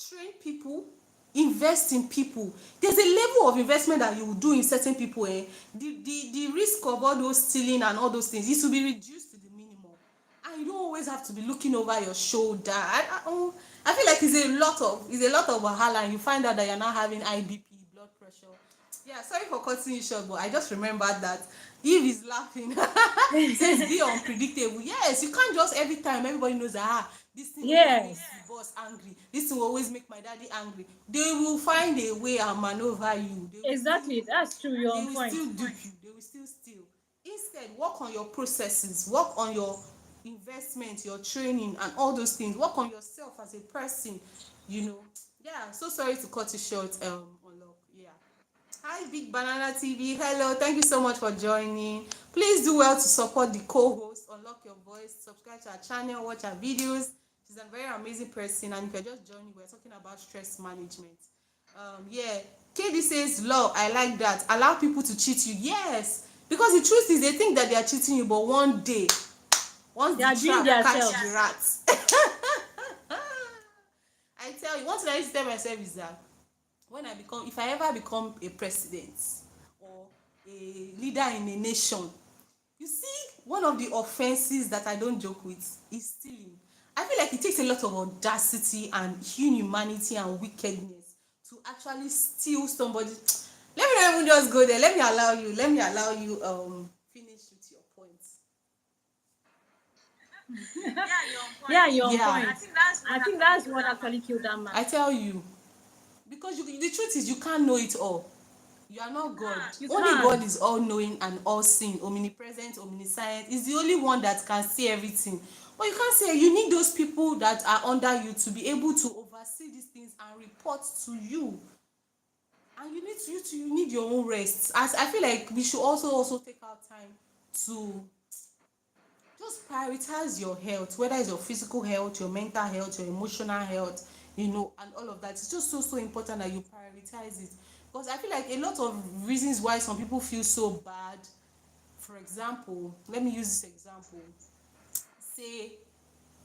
train people, invest in people. There's a level of investment that you will do in certain people, the risk of all those stealing and all those things, it will be reduced to the minimum, and you don't always have to be looking over your shoulder. I feel like it's a lot of wahala, and you find out that you're not having IBP, blood pressure, Yeah, sorry for cutting you short, but I just remembered that Eve is laughing. Says be unpredictable. Yes, you can't just every time everybody knows that this thing always makes Yes, the boss angry. This thing will always make my daddy angry. They will find a way and maneuver you. exactly. That's true. You're They on will point. still dupe you. They will still steal. Instead, work on your processes, work on your investment, your training, and all those things. Work on yourself as a person. You know. Yeah. So sorry to cut you short. Unlock. Yeah. Hi, Big Banana TV. Hello, thank you so much for joining. Please do well to support the co-host, unlock your voice, subscribe to our channel, watch our videos. She's a very amazing person, and if you're just joining, we're talking about stress management. Yeah, KD says, "Law, I like that. Allow people to cheat you." Yes, because the truth is, they think that they are cheating you, but one day, once They the are doing trap their catch self. the rats, I tell you, one thing I used to tell myself is that when I become, if I ever become a president or a leader in a nation, you see, one of the offenses that I don't joke with is stealing. I feel like it takes a lot of audacity and inhumanity and wickedness to actually steal somebody. Let me not even just go there. Let me allow you. Let me allow you finish with your points. Yeah, you're on Yeah, point. I think that's what actually killed that man. I tell you, because the truth is you can't know it all. You are not God. You Only God can't. is all knowing and all seeing, omnipresent, omniscient. Is the only one that can see everything. But you can't say you need those people that are under you to be able to oversee these things and report to you. And you need your own rest. As I feel like we should also take our time to just prioritize your health, whether it's your physical health, your mental health, your emotional health, and all of that. It's just so important that you prioritize it. Because I feel like a lot of reasons why some people feel so bad. For example, let me use this example. Say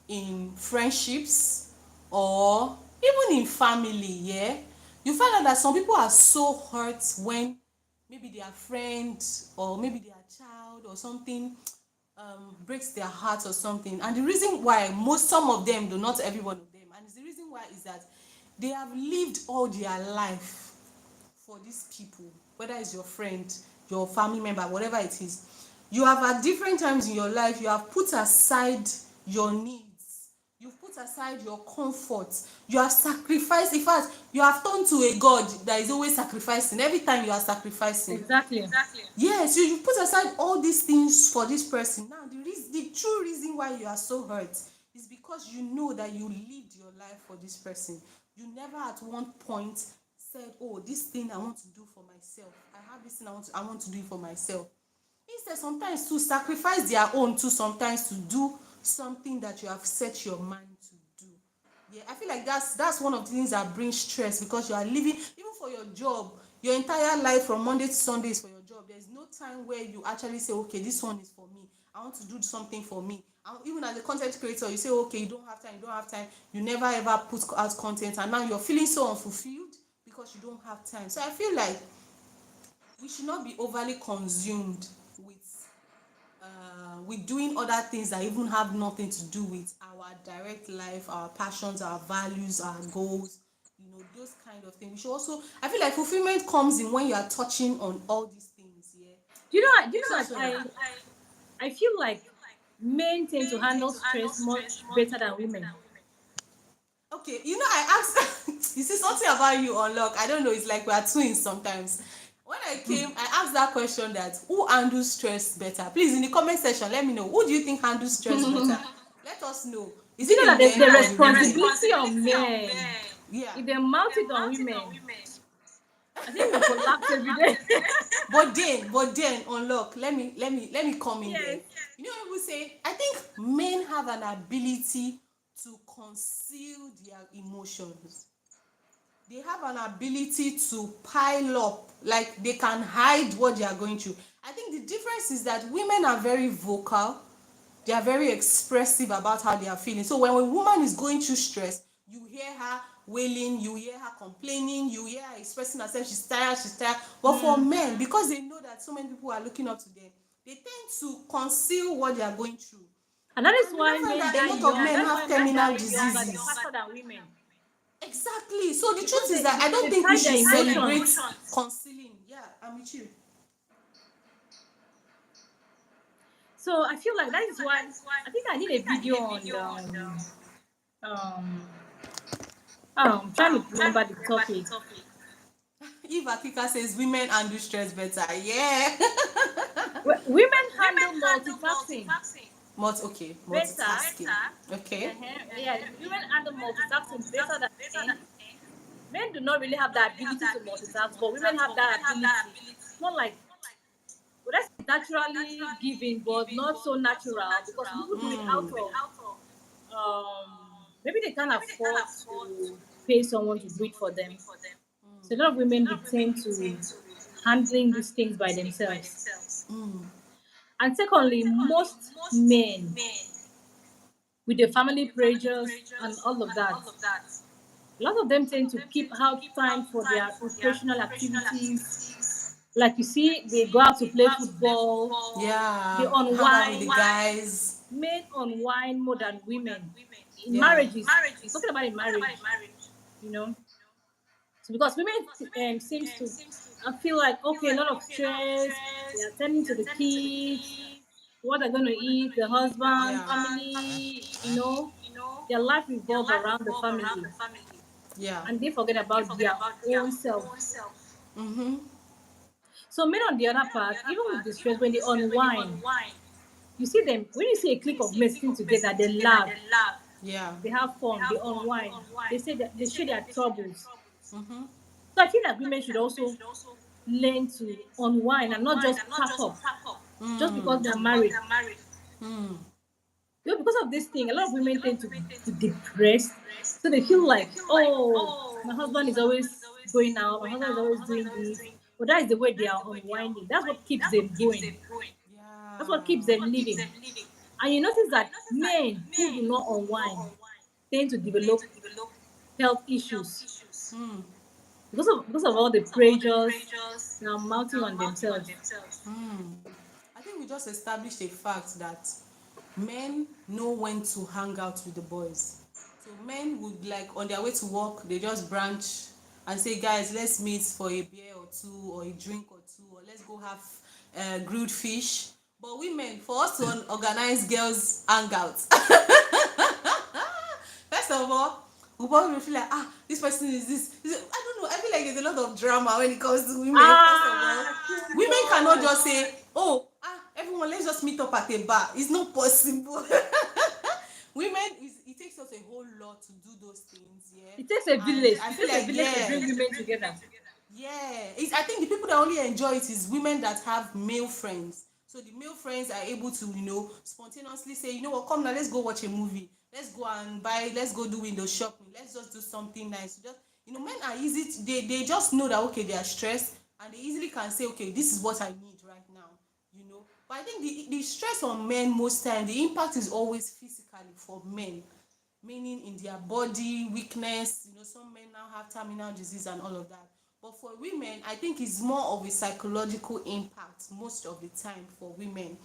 in friendships or even in family, yeah, you find out that some people are so hurt when maybe their friend or maybe their child or something breaks their heart or something. And the reason why, some of them, do not every one of them, and the reason why is that they have lived all their life for these people, whether it's your friend, your family member, whatever it is. You have at different times in your life, you have put aside your needs, you've put aside your comfort, you have sacrificed. In fact, you have turned to a God that is always sacrificing. Every time you are sacrificing. Exactly. Yes, you put aside all these things for this person. Now, the true reason why you are so hurt is because you know that you lived your life for this person. You never at one point said, "Oh, this thing I want to do for myself. I have this thing I want to do it for myself." Instead, sometimes to sacrifice their own too, sometimes to do something that you have set your mind to do. Yeah, I feel like that's one of the things that brings stress, because you are living, even for your job, your entire life from Monday to Sunday is for your job. There's no time where you actually say, "Okay, this one is for me. I want to do something for me." And even as a content creator, you say, "Okay, you don't have time. You never ever put out content, and now you're feeling so unfulfilled because you don't have time." So I feel like we should not be overly consumed with doing other things that even have nothing to do with our direct life, our passions, our values, our goals, those kind of things. We should also, I feel like fulfillment comes in when you are touching on all these things. Yeah. Yeah. Do you know So that so I feel like men tend to handle stress much better than women. okay, I asked you see something about you, Unlock. I don't know, it's like we are twins sometimes. When I came, I asked that question, that who handles stress better. Please, in the comment section, let me know, who do you think handles stress better? Let us know. Is Do you it know the that the men or the women? responsibility on men, Yeah. if they mount it on women, I think we collapse every day. But then Unlock, let me come in there. Yes. People say, I think men have an ability to conceal their emotions. They have an ability to pile up, like they can hide what they are going through. I think the difference is that women are very vocal, they are very expressive about how they are feeling. So when a woman is going through stress, you hear her wailing, you hear her complaining, you hear her expressing herself, she's tired. But for Mm. men, because they know that so many people are looking up to them, they tend to conceal what they are going through. And that is And you why now find men that a die lot of young. men That's have why men terminal die younger diseases. faster than women. Exactly. So the because truth is that I don't they think we tie their should celebrate emotions. concealing. Yeah, I'm with you. So I feel like that is why I think I need a video on um I'm trying to remember the topic. If Akika says women handle stress better, yeah. Women handle multitasking Okay, better. multitasking. Okay. Yeah, women handle multitasking better than men. Men do not really have the ability to multitask, but women have that ability. Not like, well, that's naturally given, but not so natural because some people do it out of maybe they can't afford to pay someone to do it for them. So a lot of women return to handling these things by themselves. And secondly, most men with the family pressures and all of that, a lot of them tend to keep out time for their recreational activities. Like you see, they go out to play football, they Yeah, hang out with the unwind. guys. Men unwind more than women. In Yeah. marriages, I'm talking about in marriage, you know. So because women seems to I feel like okay, a lot of stress, they're tending to the kids, what they're gonna eat, the husband, family, their life revolve around the family Yeah. and they forget about their own self. Mm-hmm. So men on the other part, even with the stress, when they unwind, you see them when you see a clique of men sitting together, they laugh, Yeah. they have fun, they unwind, they say that they share their troubles. Mm-hmm. So I feel like women should also learn to unwind and not just pack up just because they're married. Mm. Because of this thing, a lot of women tend to be depressed. So they feel like, oh, my husband is always going out, my husband is always doing this. But that is the way they are unwinding. That's what keeps them going. That's what keeps Yeah. them living. And you notice that men who do not unwind tend to develop health issues Mm. because of all the pressures now mounting on themselves. Mm. I think we just established a fact that men know when to hang out with the boys. So men would like on their way to work, they just branch and say, guys, let's meet for a beer or two or a drink or two, or let's go have grilled fish. But women, for us to organize girls hangouts, first of all, we probably feel like, this person is this. I don't know. I feel like there's a lot of drama when it comes to women. First of all, Too women cannot much. just say, oh, everyone, let's just meet up at a bar. It's not possible. Women, it takes us a whole lot to do those things, yeah. It takes a And village. I It feel takes a like, village to yeah, bring women together. yeah, I think the people that only enjoy it is women that have male friends. So the male friends are able to, spontaneously say, you know what, come now, let's go watch a movie. Let's go and buy, let's go do window shopping. Let's just do something nice. Just, men are easy, they just know that, okay, they are stressed and they easily can say, okay, this is what I need right now, But I think the stress on men most time, the impact is always physically for men, meaning in their body weakness. Some men now have terminal disease and all of that, but for women I think it's more of a psychological impact most of the time for women,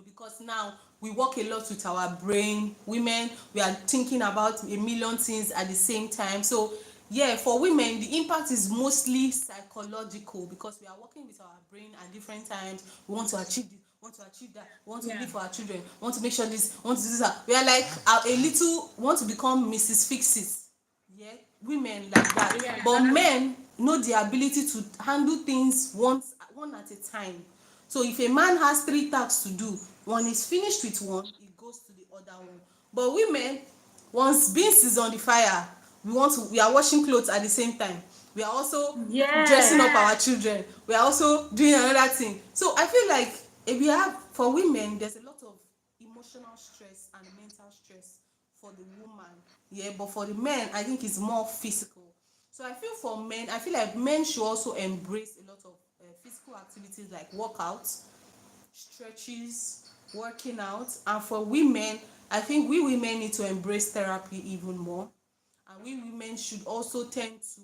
because now we work a lot with our brain. Women, we are thinking about a million things at the same time. So yeah, for women the impact is mostly psychological, because we are working with our brain at different times. We want to achieve this, we want to achieve that, we want to Yeah. live for our children, we want to make sure this, we want to do that. We are like a little, we want to become Mrs. Fix-It. Yeah, women like that. Yeah, But exactly. men know the ability to handle things one at a time. So if a man has three tasks to do, one is finished with one, he goes to the other one. But women, once beans is on the fire, we are washing clothes at the same time. We are also dressing up Yes. our children. We are also doing another thing. So I feel like if we have, for women, there's a lot of emotional stress and mental stress for the woman. Yeah, but for the men, I think it's more physical. So I feel for men, I feel like men should also embrace a lot of physical activities like workouts, stretches, working out. And for women, I think we women need to embrace therapy even more. And we women should also tend to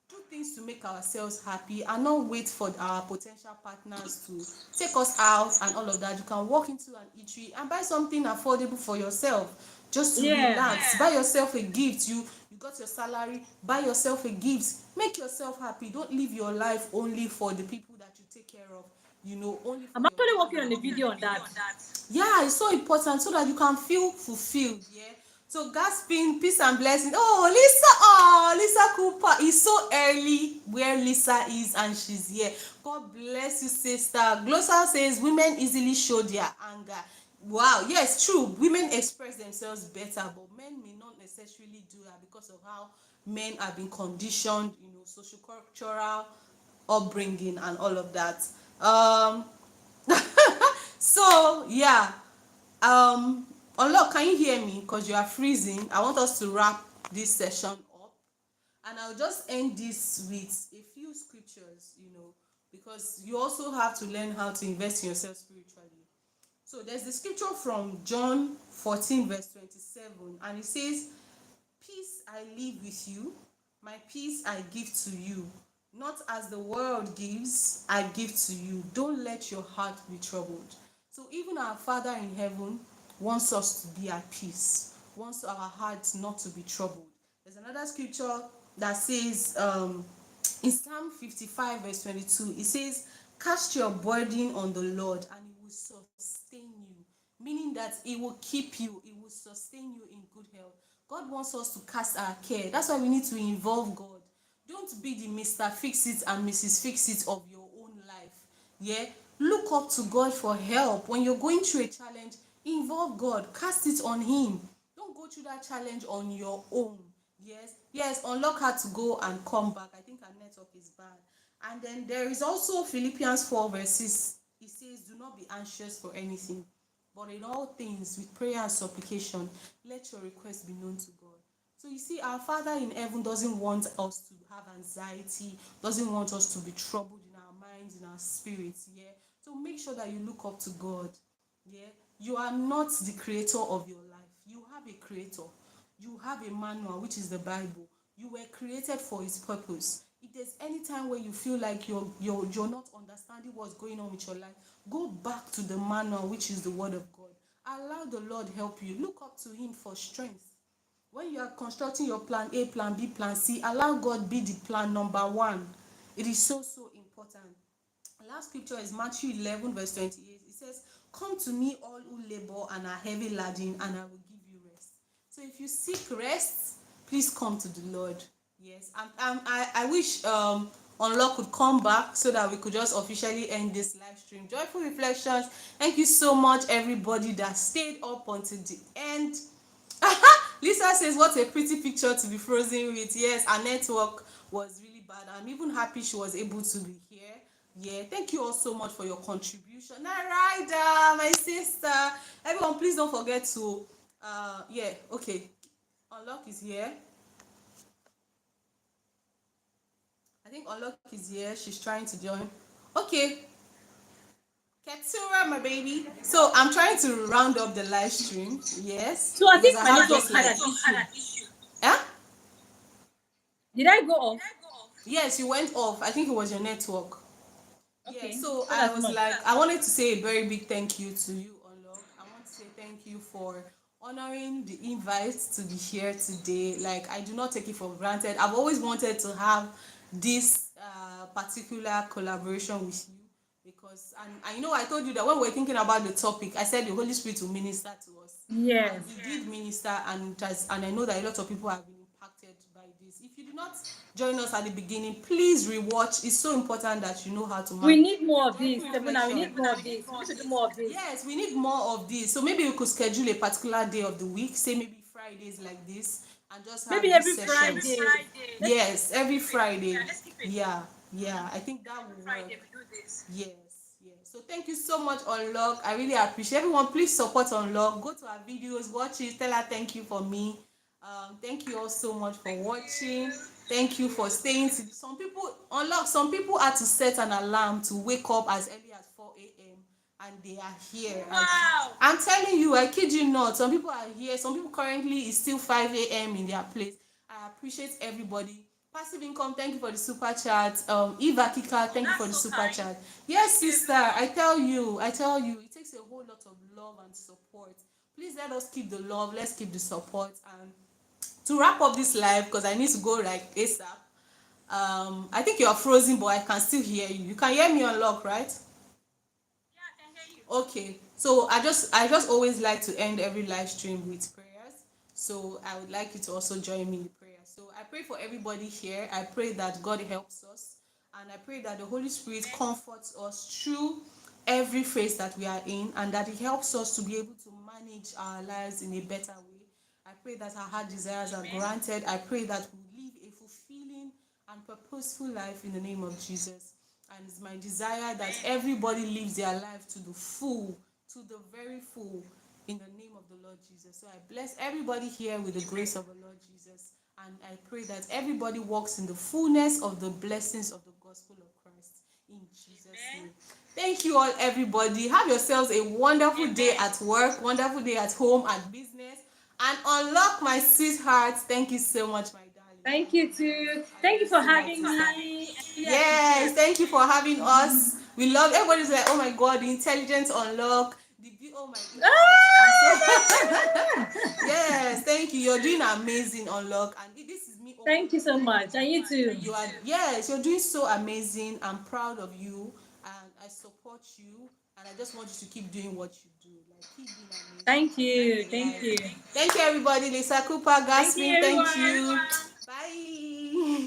do things to make ourselves happy and not wait for our potential partners to take us out and all of that. You can walk into an eatery and buy something affordable for yourself. just to Yeah. relax. Buy yourself a gift. You got your salary, buy yourself a gift. Make yourself happy. Don't live your life only for the people that you take care of, only for I'm your actually working on a husband. video on that. Yeah, it's so important so that you can feel fulfilled. Yeah. So gasping, peace and blessing. Oh, Lisa Cooper. It's so early where Lisa is and she's here. God bless you, sister. Glossa says women easily show their anger. Wow, yes, true. Women express themselves better, but men may not necessarily do that because of how men have been conditioned, social cultural upbringing and all of that. Um, so yeah, um, Unlock, can you hear me? Because you are freezing. I want us to wrap this session up, and I'll just end this with a few scriptures, because you also have to learn how to invest in yourself spiritually. So there's the scripture from John 14, verse 27, and it says, "Peace I leave with you, my peace I give to you. Not as the world gives, I give to you. Don't let your heart be troubled." So even our Father in heaven wants us to be at peace, wants our hearts not to be troubled. There's another scripture that says, in Psalm 55, verse 22, it says, "Cast your burden on the Lord, and He will sustain you." Meaning that He will keep you, He will sustain you in good health. God wants us to cast our care. That's why we need to involve God. Don't be the Mr. Fix It and Mrs. Fix It of your own life. Yeah? Look up to God for help. When you're going through a challenge, involve God. Cast it on Him. Don't go through that challenge on your own. Yes, Unlock had to go and come back. I think our network is bad. And then there is also Philippians 4 verses. It says, "Do not be anxious for anything, but in all things, with prayer and supplication, let your requests be known to God." So you see, our Father in heaven doesn't want us to have anxiety, doesn't want us to be troubled in our minds, in our spirits. Yeah. So make sure that you look up to God. Yeah. You are not the creator of your life. You have a creator. You have a manual, which is the Bible. You were created for His purpose. If there's any time where you feel like you're not understanding what's going on with your life, go back to the manual, which is the Word of God. Allow the Lord help you. Look up to Him for strength. When you are constructing your plan A, plan B, plan C, allow God be the plan number one. It is so, so important. The last scripture is Matthew 11, verse 28. It says, "Come to me, all who labor and are heavy laden, and I will give you rest." So if you seek rest, please come to the Lord. Yes, I wish Unlock could come back so that we could just officially end this live stream. Joyful reflections. Thank you so much, everybody that stayed up until the end. Lisa says, "What a pretty picture to be frozen with." Yes, our network was really bad. I'm even happy she was able to be here. Yeah, thank you all so much for your contribution. Narida, my sister. Everyone, please don't forget to, yeah, okay. Unlock is here. I think Unlock is here. She's trying to join. Okay, Ketura, my baby. So I'm trying to round up the live stream. Yes, So I because think I my have network just had like. an issue. Yeah? Did I go off? Yes, you went off. I think it was your network. Yeah, Okay, so so I that's was more. like, I wanted to say a very big thank you to you, Unlock. I want to say thank you for honoring the invite to be here today. Like, I do not take it for granted. I've always wanted to have this particular collaboration with you because, and I know I told you that when we were thinking about the topic, I said the Holy Spirit will minister to us, and Yes. He did minister, and and I know that a lot of people have been impacted by this. If you do not join us at the beginning, please rewatch. It's so important that you know how to We manage need more of joyful this. Sebuna, we reflection. need more of this. We need to do more of this. Yes, we need more of this. So maybe we could schedule a particular day of the week, say maybe Fridays like this, and just Maybe have these every sessions. Friday. Let's Yes, every Friday. Yeah, yeah. I think that will work. Yes, yes. So thank you so much, Unlock. I really appreciate everyone. Please support Unlock. Go to our videos, watch it, tell her thank you for me. Thank you all so much for watching. Thank you for staying to some people Unlock. Some people had to set an alarm to wake up as early as 4 a.m. and they are here. Wow. I'm telling you, I kid you not. Some people are here. Some people currently is still 5 a.m. in their place. I appreciate everybody. Passive income, thank you for the super chat. Eva Kika, thank you for the super chat. Yes, sister, I tell you, it takes a whole lot of love and support. Please let us keep the love, let's keep the support. And to wrap up this live, because I need to go like ASAP. I think you are frozen, but I can still hear you. You can hear me on lock, right? Okay, so I just always like to end every live stream with prayers. So I would like you to also join me in the prayer. So I pray for everybody here. I pray that God helps us, and I pray that the Holy Spirit comforts us through every phase that we are in, and that He helps us to be able to manage our lives in a better way. I pray that our heart desires are granted. I pray that we live a fulfilling and purposeful life in the name of Jesus. And it's my desire that everybody lives their life to the full, to the very full, in the name of the Lord Jesus. So I bless everybody here with the grace of the Lord Jesus. And I pray that everybody walks in the fullness of the blessings of the gospel of Christ. In Jesus' name. Thank you all, everybody. Have yourselves a wonderful day at work, wonderful day at home, at business. And unlock my sweetheart. Thank you so much, my darling. Thank you too. I love Thank you you for so much, having sister. me. I really Yes, appreciate. thank you for having us. We love everybody's like, oh my god, the intelligence unlock. Oh my, in fact, I'm so yes, thank you. You're doing amazing, unlock, and this is me Thank you opening so my much, and you too. you are yes, you're doing so amazing. I'm proud of you, and I support you, and I just want you to keep doing what you do. Like keep being amazing. Thank you. Thank Yes. you. Thank you, everybody. Lisa Cooper, Thank you, Gasmin, thank everyone. you. Bye.